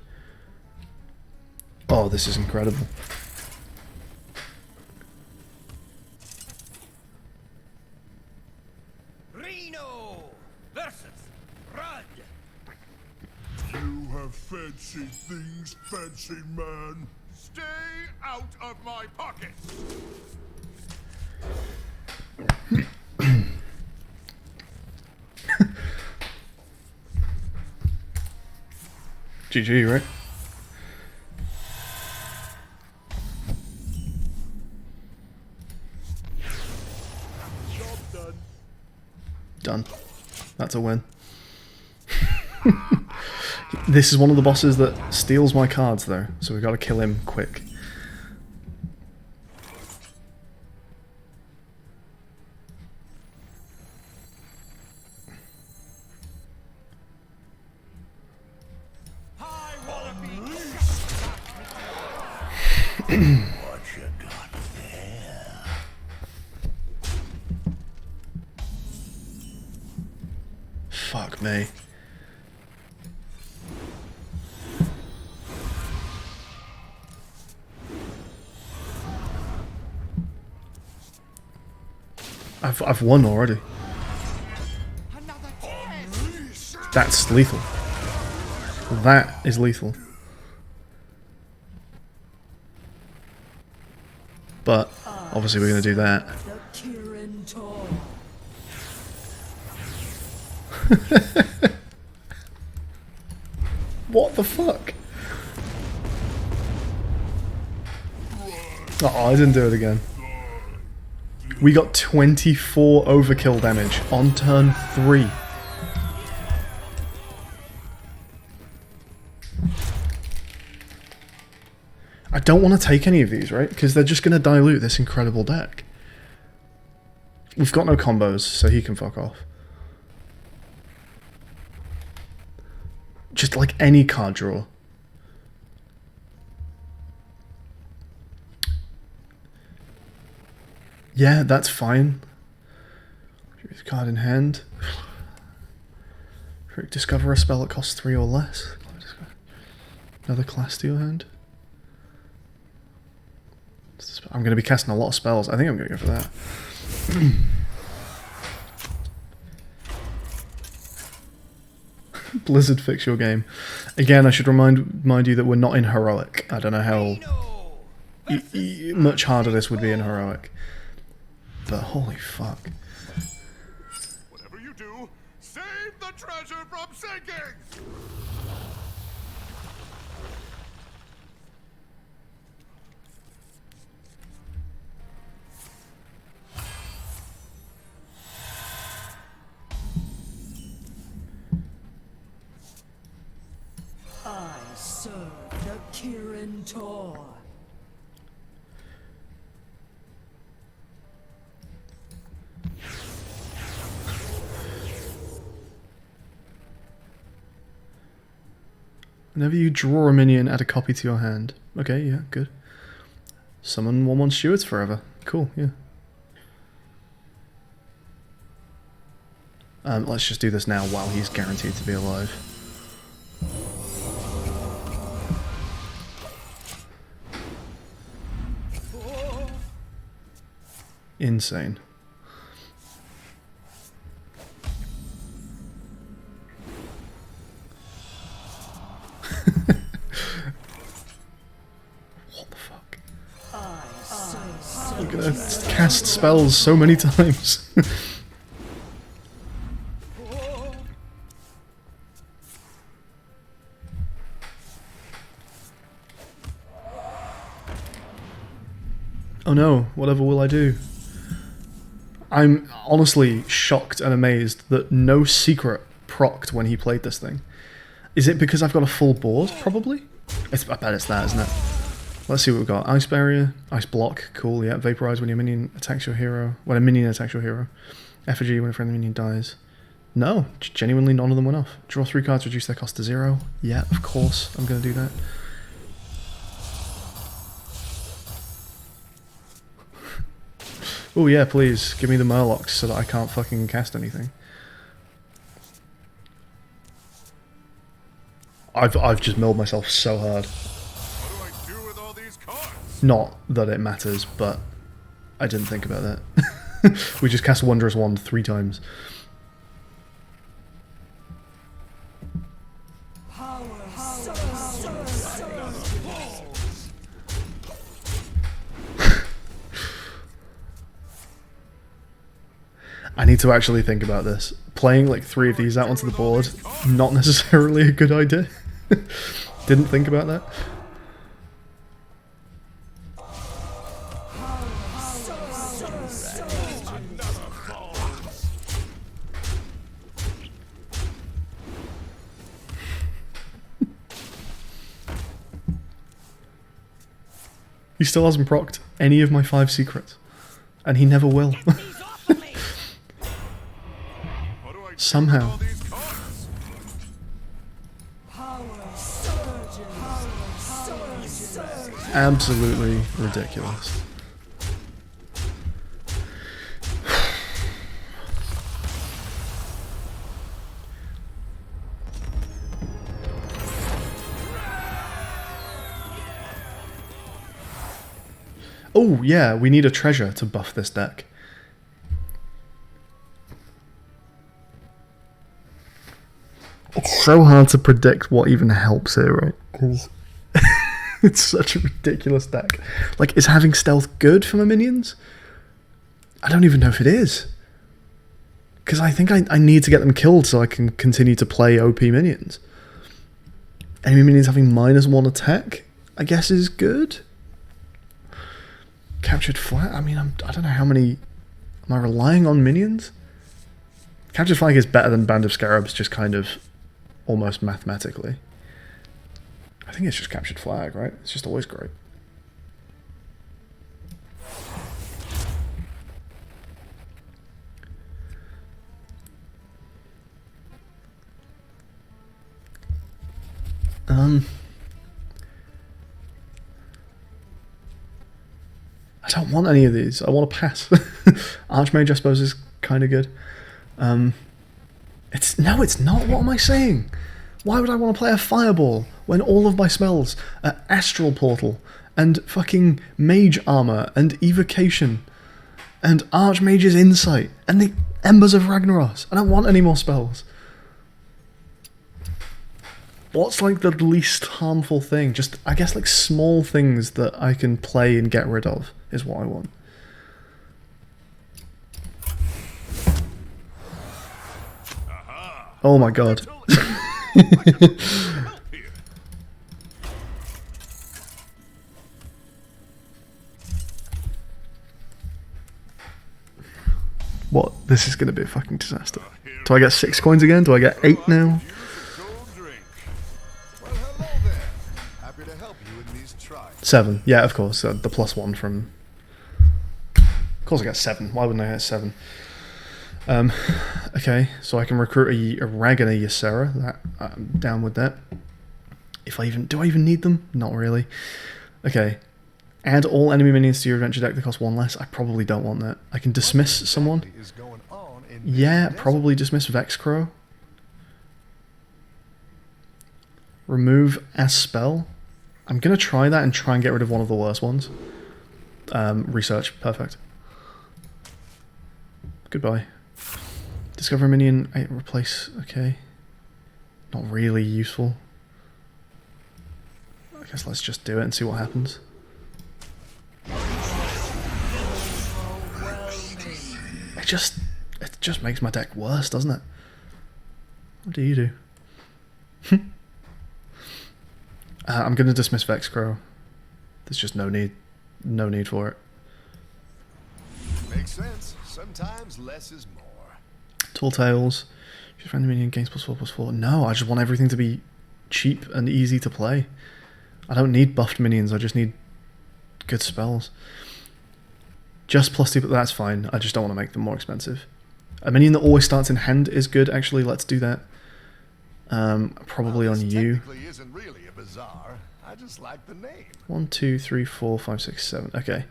Oh, this is incredible. Reno versus Rud. You have fancy things, fancy man. Stay out of my pocket. GG, right? Done. That's a win. This is one of the bosses that steals my cards, though, so we've got to kill him quick. What you got there? Fuck me. I've won already. That's lethal. That is lethal. But obviously we're going to do that. What the fuck? Oh, I didn't do it again. We got 24 overkill damage on turn 3. I don't want to take any of these, right? Because they're just going to dilute this incredible deck. We've got no combos, so he can fuck off. Just like any card draw. Yeah, that's fine. Card in hand. Discover a spell that costs 3 or less. Another class to your hand. I'm going to be casting a lot of spells. I think I'm going to go for that. Blizzard, fix your game. Again, I should remind you that we're not in heroic. I don't know how much harder this would be in heroic. But holy fuck. Whatever you do, save the treasure from sinking! I serve the Kirin Tor. Whenever you draw a minion, add a copy to your hand. Okay, yeah, good. Summon 1/1 stewards forever. Cool, yeah. Let's just do this now while he's guaranteed to be alive. Insane. What the fuck? I'm gonna cast spells so many times. Oh no, whatever will I do? I'm honestly shocked and amazed that no secret procced when he played this thing. Is it because I've got a full board? Probably? I bet it's that, isn't it? Let's see what we've got. Ice Barrier, Ice Block, cool, yeah. Vaporize when your minion attacks your hero. When a minion attacks your hero. Effigy when a friendly minion dies. No, genuinely none of them went off. Draw 3 cards, reduce their cost to 0. Yeah, of course, I'm going to do that. Oh yeah, please, give me the Murlocs so that I can't fucking cast anything. I've just milled myself so hard. What do I do with all these cards? Not that it matters, but I didn't think about that. We just cast Wondrous Wand 3 times. I need to actually think about this. Playing like 3 of these out onto the board, not necessarily a good idea. Didn't think about that. He still hasn't procced any of my 5 secrets. And he never will. Somehow. Absolutely ridiculous. Oh yeah, we need a treasure to buff this deck. It's so hard to predict what even helps here, right? Because it's such a ridiculous deck. Like, is having stealth good for my minions? I don't even know if it is. Because I think I need to get them killed so I can continue to play OP minions. Enemy minions having -1 attack, I guess, is good. Captured flag? I mean, I don't know how many... Am I relying on minions? Captured flag is better than Band of Scarabs, just kind of... almost mathematically. I think it's just captured flag, right? It's just always great. I don't want any of these. I want to pass. Archmage, I suppose, is kind of good. It's not. What am I saying? Why would I want to play a Fireball when all of my spells are Astral Portal and fucking Mage Armor and Evocation and Archmage's Insight and the Embers of Ragnaros? I don't want any more spells. What's like the least harmful thing? Just, I guess, like small things that I can play and get rid of is what I want. Oh my god. What? This is going to be a fucking disaster. Do I get 6 coins again? Do I get 8 now? Well, hello there. Happy to help you in these trials. 7. Yeah, of course. The +1 from... Of course I get 7. Why wouldn't I get 7? Okay, so I can recruit a Rag and a Ysera. That, I'm down with that. Do I even need them? Not really. Okay. Add all enemy minions to your adventure deck that cost 1 less. I probably don't want that. I can dismiss someone. Is going on in Yeah, this probably dismiss Vexcrow. Remove as spell. I'm going to try that and try and get rid of one of the worst ones. Research. Perfect. Goodbye. Discover a minion. Replace. Okay. Not really useful. I guess let's just do it and see what happens. It just makes my deck worse, doesn't it? What do you do? I'm going to dismiss Vexcrow. There's just no need for it. Makes sense. Sometimes less is more. Tall Tales. Just random minion gains +4/+4. No, I just want everything to be cheap and easy to play. I don't need buffed minions, I just need good spells. Just +2, but that's fine. I just don't want to make them more expensive. A minion that always starts in hand is good, actually. Let's do that. Probably Well, on this you. technically isn't really a bazaar. I just like the name. 1, 2, 3, 4, 5, 6, 7. Okay.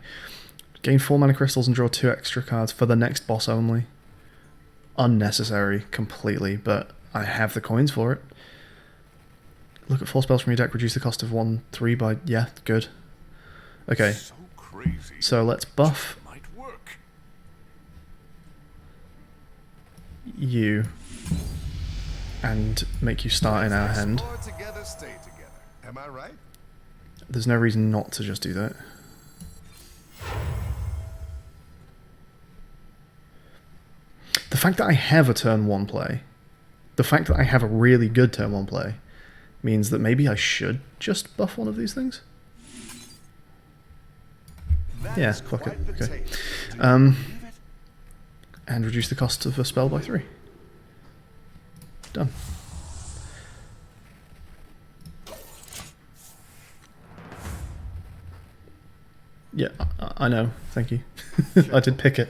Gain 4 mana crystals and draw 2 extra cards for the next boss only. Unnecessary, completely, but I have the coins for it. Look at 4 spells from your deck, reduce the cost of 1, 3 by... Yeah, good. Okay, So crazy. so let's buff Might work. you and make you start in our hand. Explore together, stay together. Am I right? There's no reason not to just do that. The fact that I have a turn 1 play, the fact that I have a really good turn 1 play, means that maybe I should just buff one of these things? That Yeah, is fuck it. quite the Okay. taste. Do you Um, believe it? And reduce the cost of a spell by 3. Done. Yeah, I know. Thank you. I did pick it.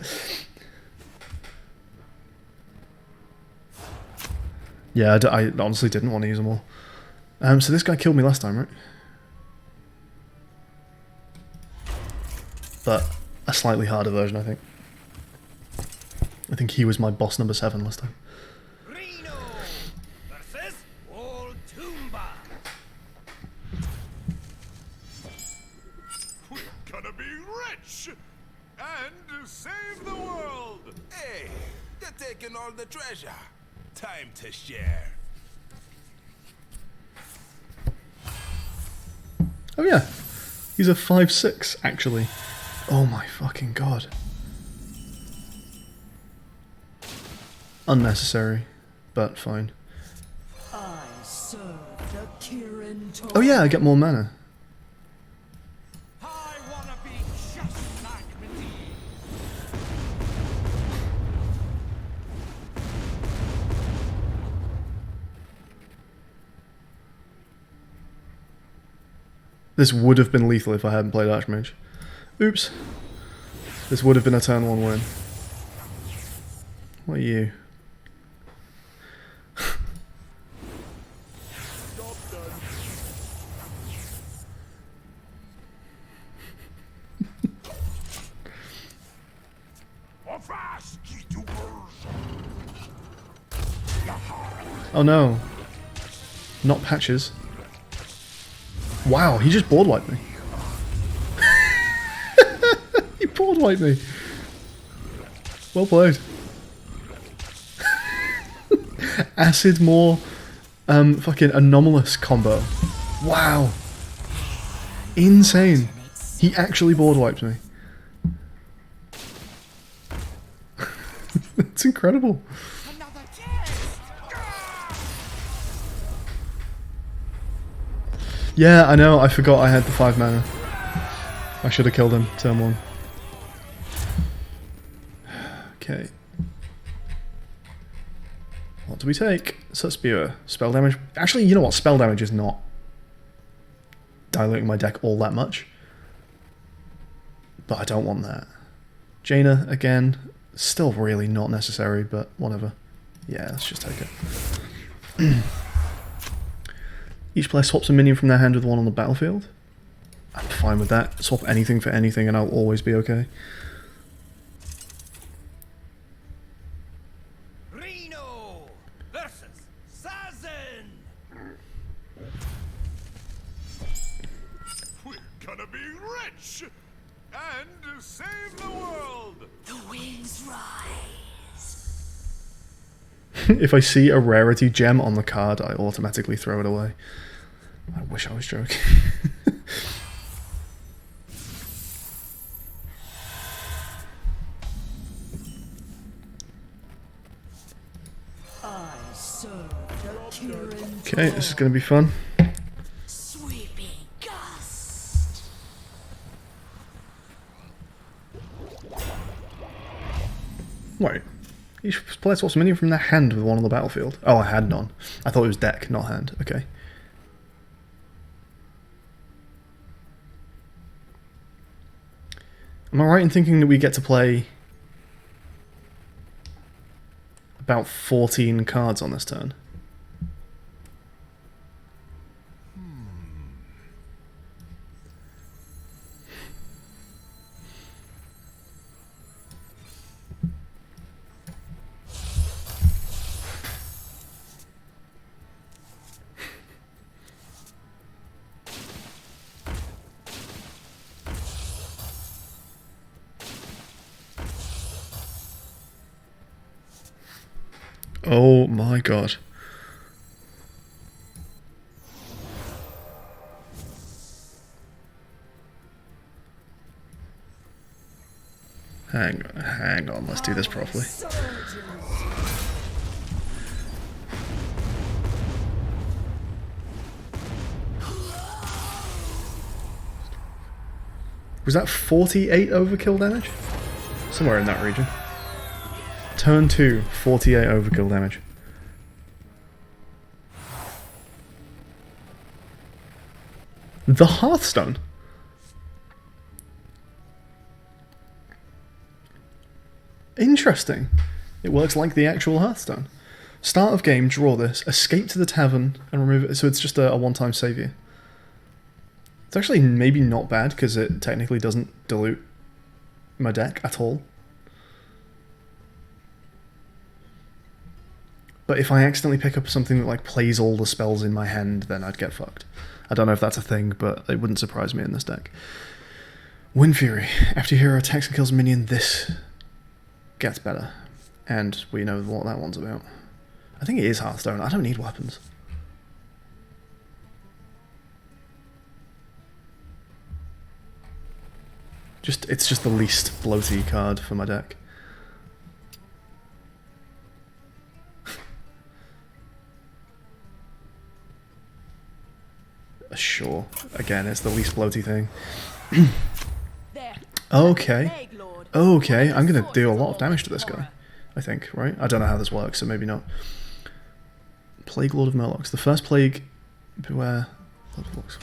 Yeah, I honestly didn't want to use them all. So this guy killed me last time, right? But a slightly harder version, I think. I think he was my boss number 7 last time. Reno versus Uldum. We're gonna be rich and save the world. Hey, you're taking all the treasure. Time to share. Oh yeah, he's a 5/6 actually. Oh my fucking god. Unnecessary, but fine. I serve the Kirin Oh yeah, I get more mana. I wanna be just like Medivh. This would have been lethal if I hadn't played Archmage. Oops. This would have been a turn 1 win. What are you? Oh no. Not Patches. Wow, he just board wiped me. He board wiped me. Well played. Acid more fucking anomalous combo. Wow. Insane. He actually board wiped me. It's incredible. Yeah, I know, I forgot I had the 5 mana. I should have killed him, turn 1. Okay. What do we take? Sutspewer. Spell damage. Actually, you know what? Spell damage is not diluting my deck all that much. But I don't want that. Jaina, again. Still really not necessary, but whatever. Yeah, let's just take it. Each player swaps a minion from their hand with one on the battlefield. I'm fine with that. Swap anything for anything and I'll always be okay. Reno versus Sazen. We're gonna be rich and save the world. The winds rise. If I see a rarity gem on the card, I automatically throw it away. I wish I was joking. Okay, this is going to be fun. Sweeping gust. Wait. Each player swaps a minion from their hand with one on the battlefield. Oh, I had none. I thought it was deck, not hand. Okay. Am I right in thinking that we get to play about 14 cards on this turn? Oh my god. Hang on, let's do this properly. Was that 48 overkill damage? Somewhere in that region. Turn 2, 48 overkill damage. The Hearthstone? Interesting. It works like the actual Hearthstone. Start of game, draw this, escape to the tavern, and remove it. So it's just a one-time savior. It's actually maybe not bad, because it technically doesn't dilute my deck at all. But if I accidentally pick up something that like plays all the spells in my hand, then I'd get fucked. I don't know if that's a thing, but it wouldn't surprise me in this deck. Wind Fury. After your hero attacks and kills a minion, this gets better. And we know what that one's about. I think it is Hearthstone. I don't need weapons. It's just the least bloaty card for my deck. Sure. Again, it's the least bloaty thing. Okay. Okay, I'm going to do a lot of damage to this guy. I think, right? I don't know how this works, so maybe not. Plague Lord of Murlocs. The first plague... Beware.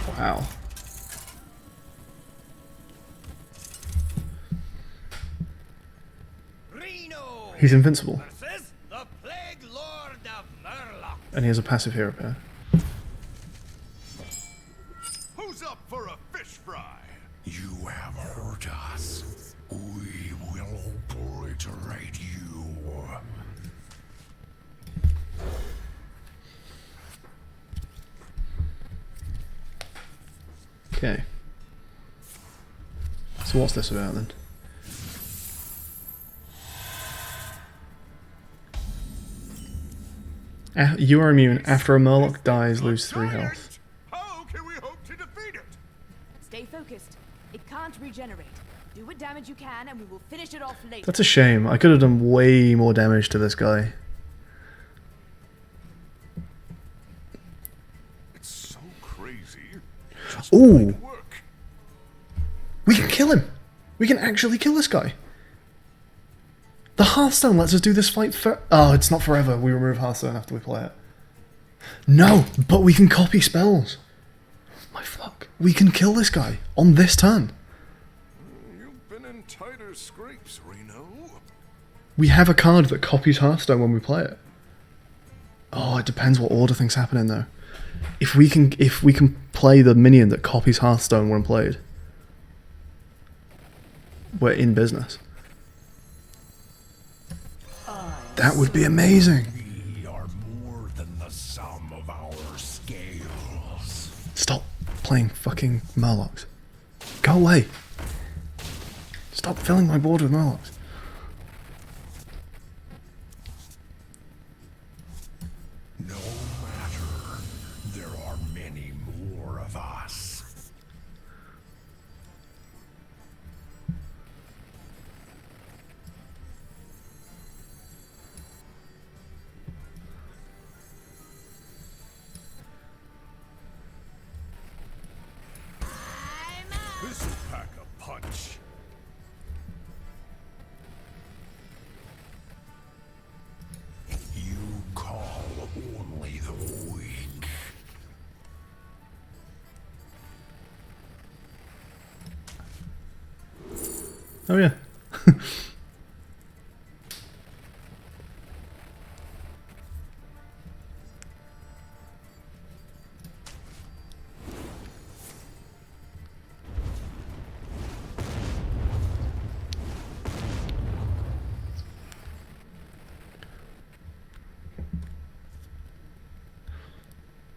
Wow. He's invincible. And he has a passive hero pair. Who's up for a fish fry? You have hurt us. We will obliterate you. Okay. So what's this about then? You are immune. After a Murloc dies, lose 3 health. How can we hope to defeat it? Stay focused. It can't regenerate. Do what damage you can, and we will finish it off later. That's a shame. I could have done way more damage to this guy. It's so crazy. Ooh! Work. We can kill him! We can actually kill this guy! The Hearthstone lets us do this fight for... Oh, it's not forever. We remove Hearthstone after we play it. No, but we can copy spells. My fuck. We can kill this guy on this turn. You've been in tighter scrapes, Reno. We have a card that copies Hearthstone when we play it. Oh, it depends what order things happen in though. If we can play the minion that copies Hearthstone when played, we're in business. That would be amazing. We are more than the sum of our scales. Stop playing fucking Murlocs. Go away. Stop filling my board with Murlocs. No matter, there are many more of us. This'll pack a punch. You call only the weak. Oh yeah.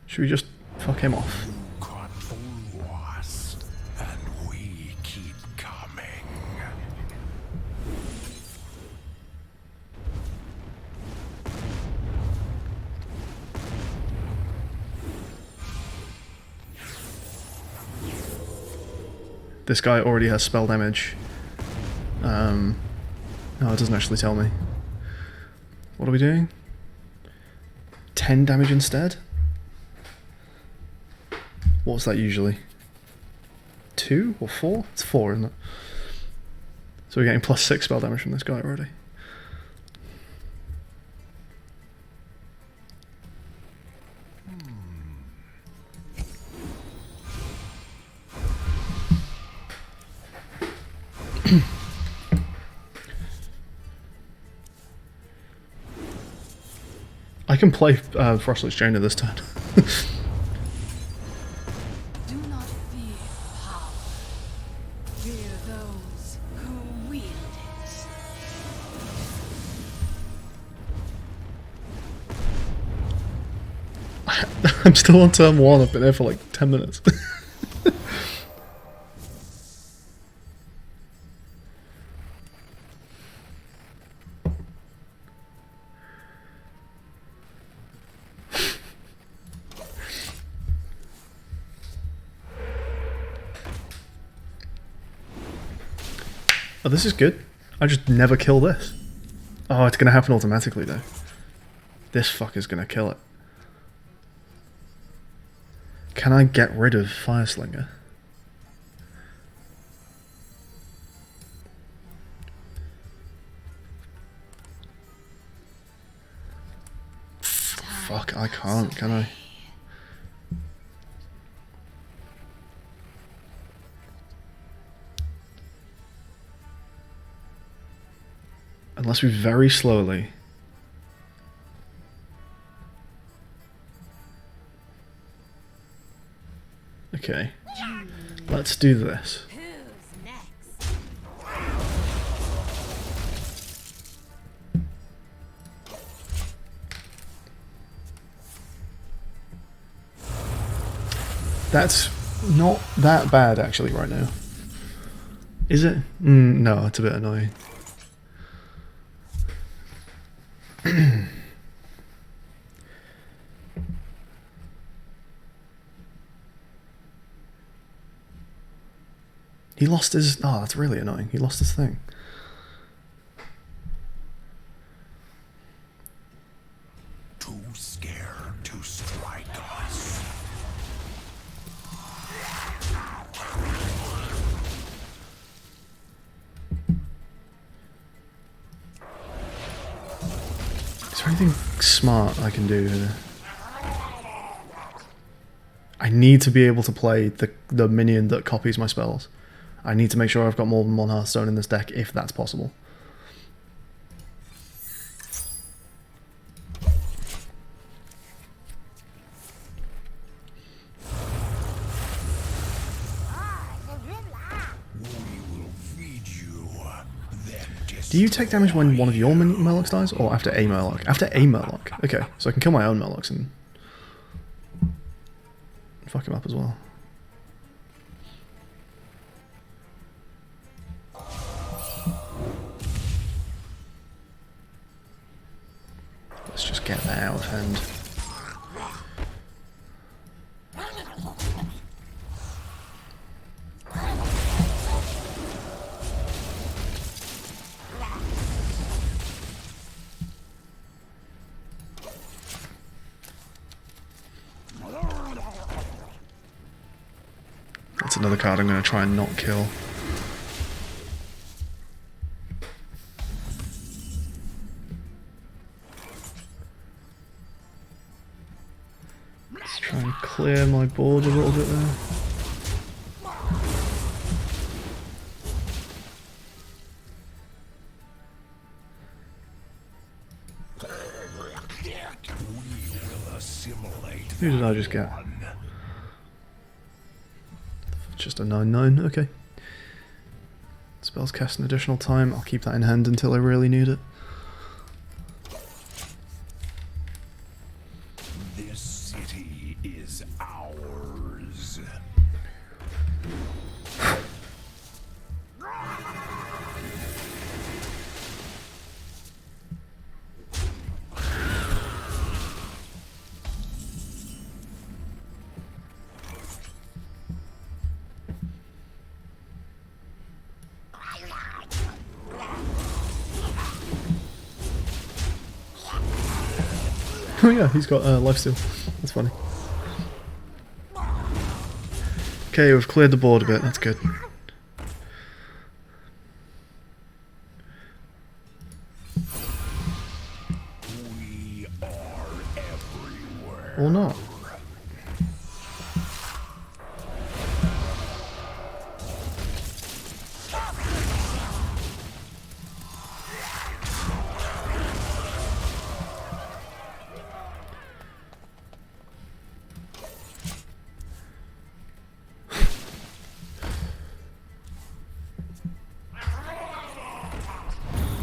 Should we just fuck him off? Cut through us, and we keep coming. This guy already has spell damage. No, it doesn't actually tell me. What are we doing? 10 damage instead? What's that usually? 2 or 4? It's 4, isn't it? So we're getting plus 6 spell damage from this guy already. I can play Frostlit Chainer this turn. Do not fear power. Fear those who wield it. I'm still on turn 1, I've been here for like 10 minutes. Oh, this is good. I just never kill this. Oh, it's gonna happen automatically though. This fucker's gonna kill it. Can I get rid of Fireslinger? Fuck, I can't, can I? Unless we very slowly. Okay. Let's do this. Who's next? That's not that bad actually right now. Is it? No, it's a bit annoying. He lost his... Oh, that's really annoying. He lost his thing. Too scared to strike us. Is there anything smart I can do here? I need to be able to play the minion that copies my spells. I need to make sure I've got more than one Hearthstone in this deck, if that's possible. Do you take damage when one of your Murlocs dies, or after a Murloc? After a Murloc. Okay, so I can kill my own Murlocs and fuck him up as well. Let's just get that out of hand. That's another card I'm going to try and not kill. Let's try and clear my board a little bit there. Who did I just get? Just a 9/9, okay. Spells cast an additional time, I'll keep that in hand until I really need it. This city is ours. Oh yeah, he's got lifesteal. That's funny. Okay, we've cleared the board a bit, that's good. We are everywhere. Or not.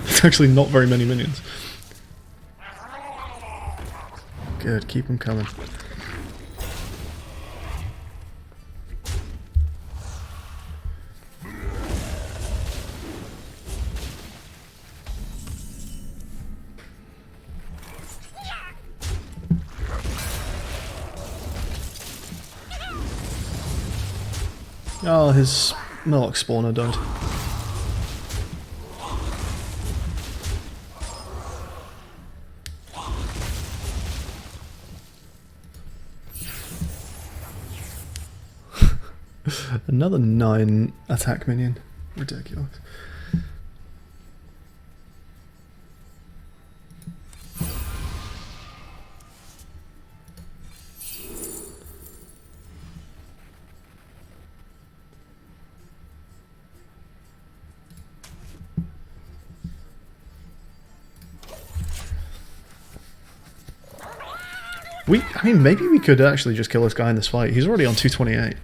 It's actually not very many minions. Good, keep them coming. Oh, his Murloc spawner died. Another 9 attack minion. Ridiculous. I mean, maybe we could actually just kill this guy in this fight. He's already on 228.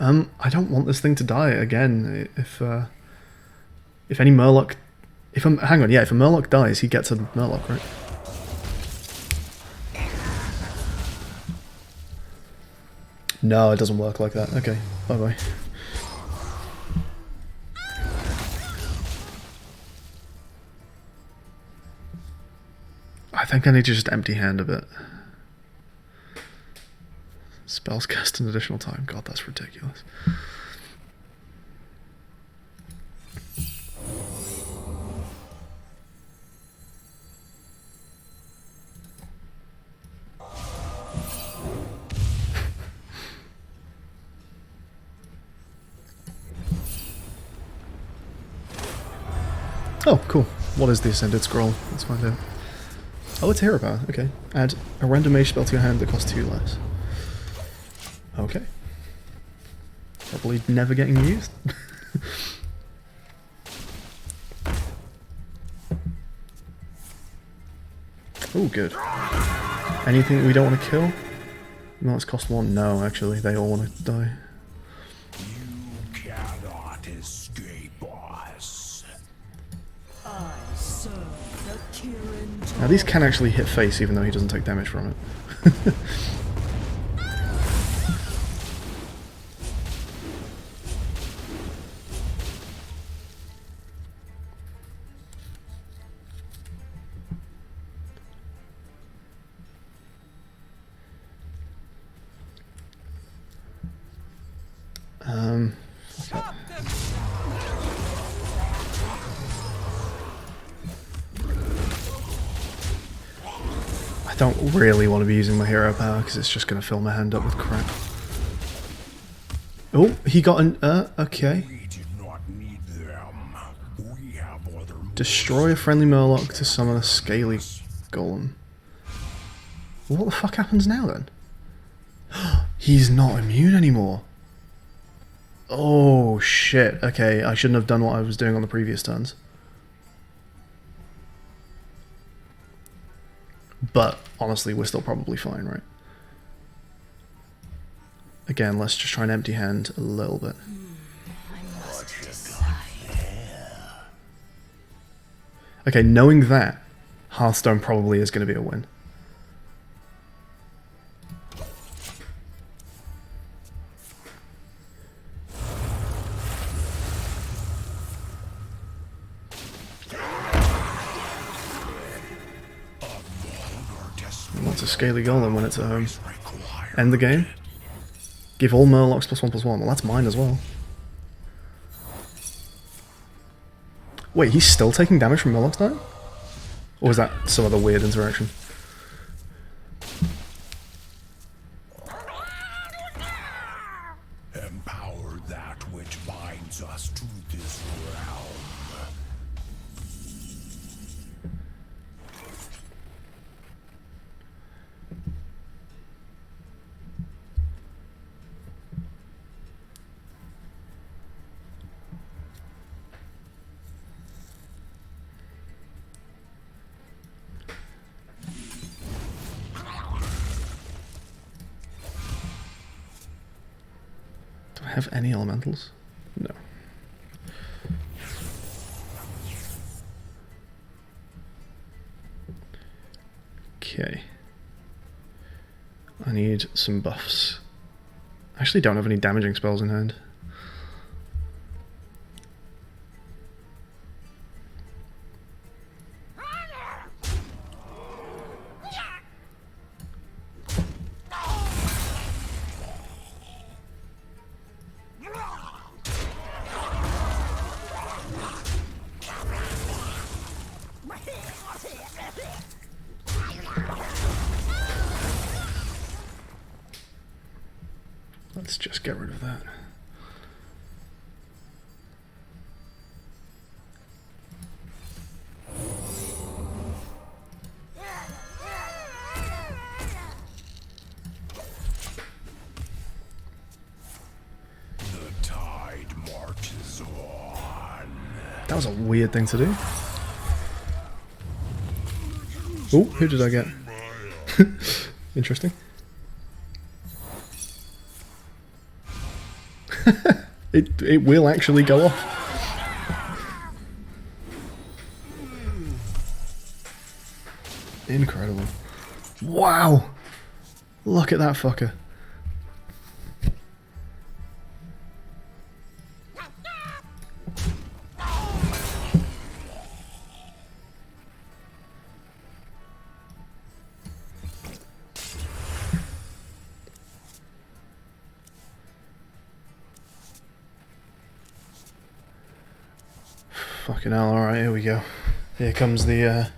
I don't want this thing to die again. If any Murloc, if a Murloc dies, he gets a Murloc, right? No, it doesn't work like that. Okay, bye bye. I think I need to just empty hand a bit. Spells cast an additional time. God, that's ridiculous. Oh, cool. What is the Ascended Scroll? Let's find out. Oh, it's hero power. Okay. Add a random mage spell to your hand that costs 2 less. Okay. Probably never getting used. Oh, good. Anything we don't want to kill? No, it's cost 1. No, actually, they all want to die. You cannot escape us. Now these can actually hit face even though he doesn't take damage from it. Okay. I don't really want to be using my hero power because it's just going to fill my hand up with crap. Oh, he got an... okay. We did not need them. We have other Destroy a friendly Murloc to summon a scaly golem. What the fuck happens now then? He's not immune anymore. Oh shit. Okay, I shouldn't have done what I was doing on the previous turns. But honestly, we're still probably fine, right? Again, let's just try and empty hand a little bit. Okay, knowing that, Hearthstone probably is going to be a win. What's a scaly golem when it's at home? End the game? Give all Murlocs +1/+1. Well, that's mine as well. Wait, he's still taking damage from Murlocs now? Or is that some other weird interaction? empower that which binds us to this realm. Do I have any elementals? No. Okay. I need some buffs. I actually don't have any damaging spells in hand. Let's just get rid of that. The tide marches on. That was a weird thing to do. Oh, who did I get? Interesting. It will actually go off. Incredible. Wow! Look at that fucker. Fucking hell, alright, here we go. Here comes the,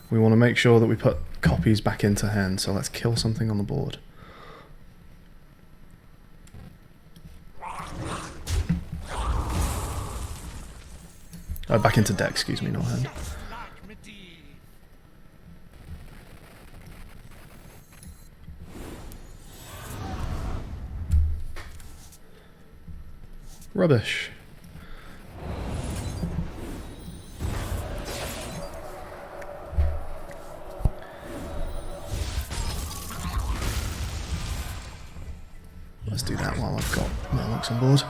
we want to make sure that we put copies back into hand, so let's kill something on the board. Back into deck, excuse me, not hand. Rubbish. Let's do that while I've got Murlocs on board.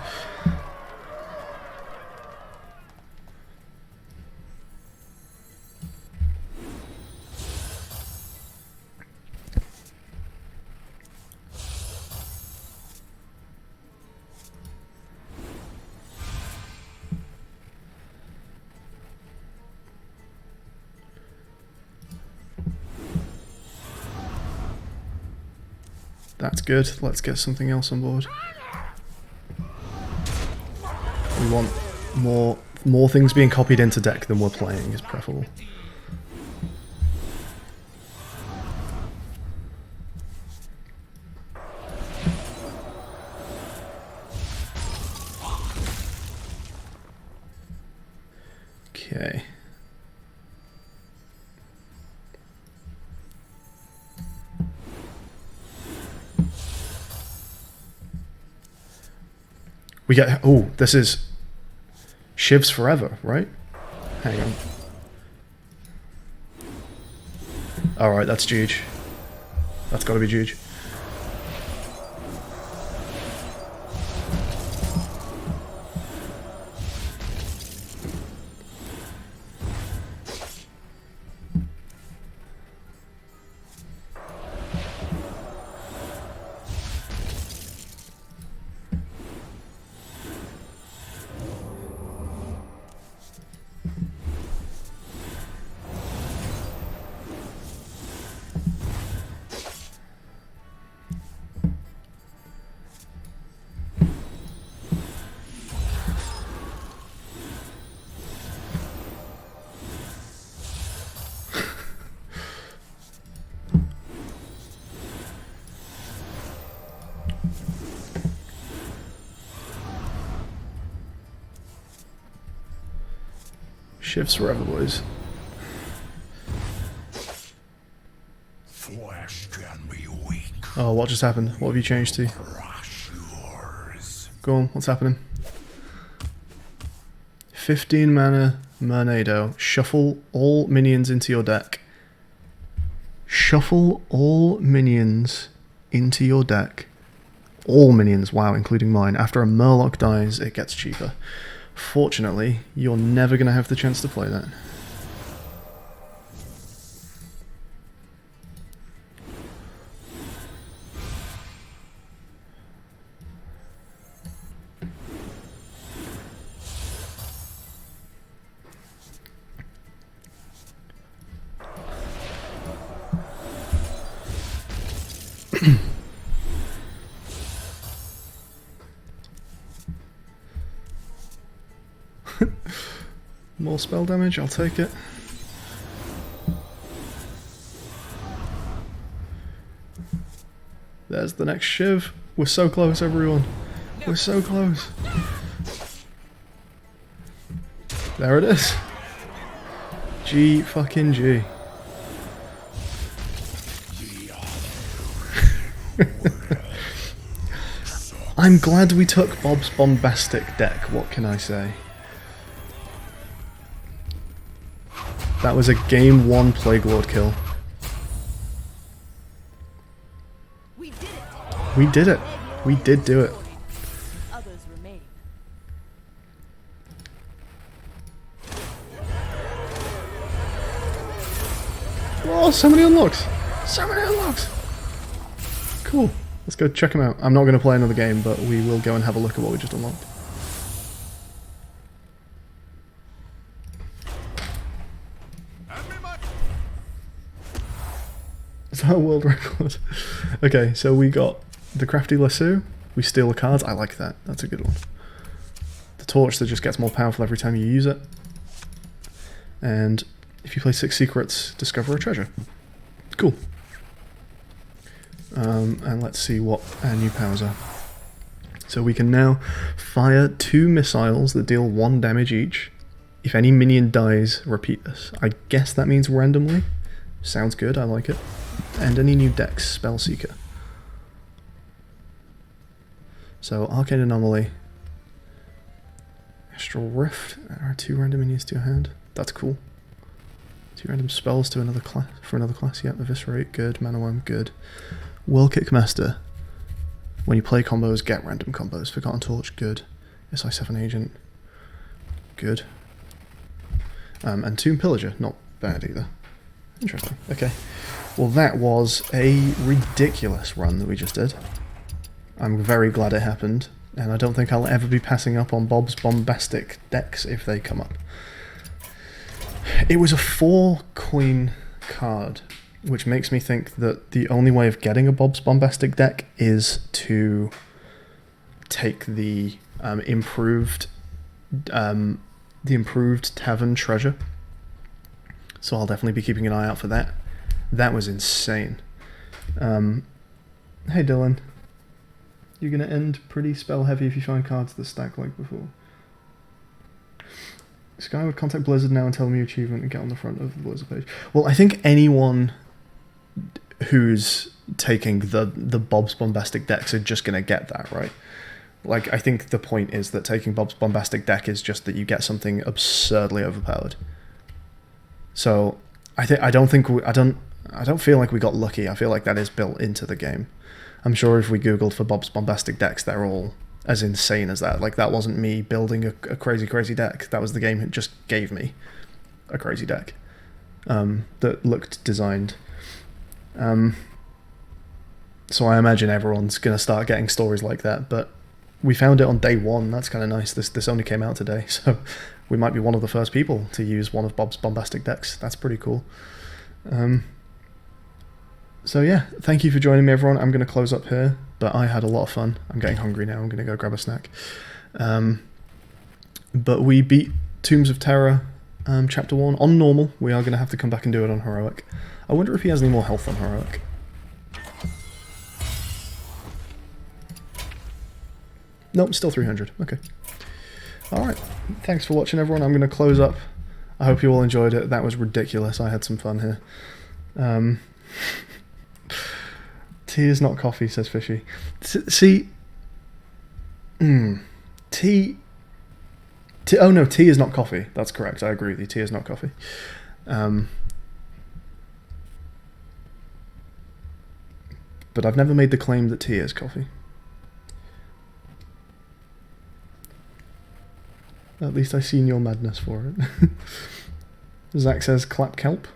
That's good. Let's get something else on board. We want more things being copied into deck than we're playing is preferable. Okay. We get, oh, this is Shivs Forever, right? Hang on. Alright, that's Juge. That's gotta be Juge. Shivs Forever, boys. Flesh can be weak. Oh, what just happened? What have you changed to? Crush yours. Go on, what's happening? 15 mana Mernado. Shuffle all minions into your deck. Shuffle all minions into your deck. All minions, wow, including mine. After a Murloc dies, it gets cheaper. Fortunately, you're never going to have the chance to play that. More spell damage, I'll take it. There's the next Shiv. We're so close, everyone. We're so close. There it is. G fucking G. I'm glad we took Bob's bombastic deck, what can I say? That was a game 1 Plague Lord kill. We did it. We did it. We did do it. Others remain. Oh, so many unlocks. So many unlocks. Cool. Let's go check them out. I'm not going to play another game, but we will go and have a look at what we just unlocked. Is that a world record? Okay, so we got the crafty lasso. We steal the cards. I like that. That's a good one. The torch that just gets more powerful every time you use it. And if you play 6 secrets, discover a treasure. Cool. And let's see what our new powers are. So we can now fire 2 missiles that deal 1 damage each. If any minion dies, repeat this. I guess that means randomly. Sounds good, I like it. And any new dex, Spellseeker. So, Arcane Anomaly. Astral Rift. Add 2 random minions to your hand. That's cool. 2 random spells to another class. For another class, yep. Eviscerate, good. Mana Worm, good. Whirl Kick Master. When you play combos, get random combos. Forgotten Torch, good. SI7 Agent, good. And Tomb Pillager, not bad either. Interesting. Okay. Well, that was a ridiculous run that we just did. I'm very glad it happened, and I don't think I'll ever be passing up on Bob's Bombastic decks if they come up. It was a 4-coin card, which makes me think that the only way of getting a Bob's Bombastic deck is to take the improved Tavern Treasure. So I'll definitely be keeping an eye out for that. That was insane. Hey Dylan, you're gonna end pretty spell heavy if you find cards that stack like before. Skyward, contact Blizzard now and tell them your achievement and get on the front of the Blizzard page. Well, I think anyone who's taking the Bob's Bombastic decks are just gonna get that, right? Like, I think the point is that taking Bob's Bombastic deck is just that you get something absurdly overpowered. So I don't feel like we got lucky. I feel like that is built into the game. I'm sure if we googled for Bob's Bombastic decks, they're all as insane as that. Like, that wasn't me building a crazy deck. That was the game that just gave me a crazy deck that looked designed. So I imagine everyone's gonna start getting stories like that. But we found it on day 1. That's kind of nice. This only came out today, so we might be one of the first people to use one of Bob's Bombastic decks. That's pretty cool. So yeah, thank you for joining me, everyone. I'm going to close up here, but I had a lot of fun. I'm getting hungry now. I'm going to go grab a snack. But we beat Tombs of Terror Chapter 1 on normal. We are going to have to come back and do it on Heroic. I wonder if he has any more health on Heroic. Nope, still 300. Okay. Alright, thanks for watching, everyone. I'm going to close up. I hope you all enjoyed it. That was ridiculous. I had some fun here. Tea is not coffee, says Fishy. See... Tea... Oh no, tea is not coffee. That's correct. I agree with you. Tea is not coffee. But I've never made the claim that tea is coffee. At least I've seen your madness for it. Zach says clap kelp.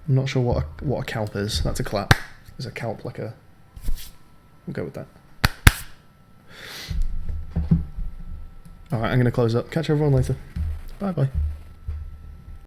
I'm not sure what a kelp is. That's a clap. Is a kelp like a... We'll go with that. Alright, I'm going to close up. Catch everyone later. Bye bye.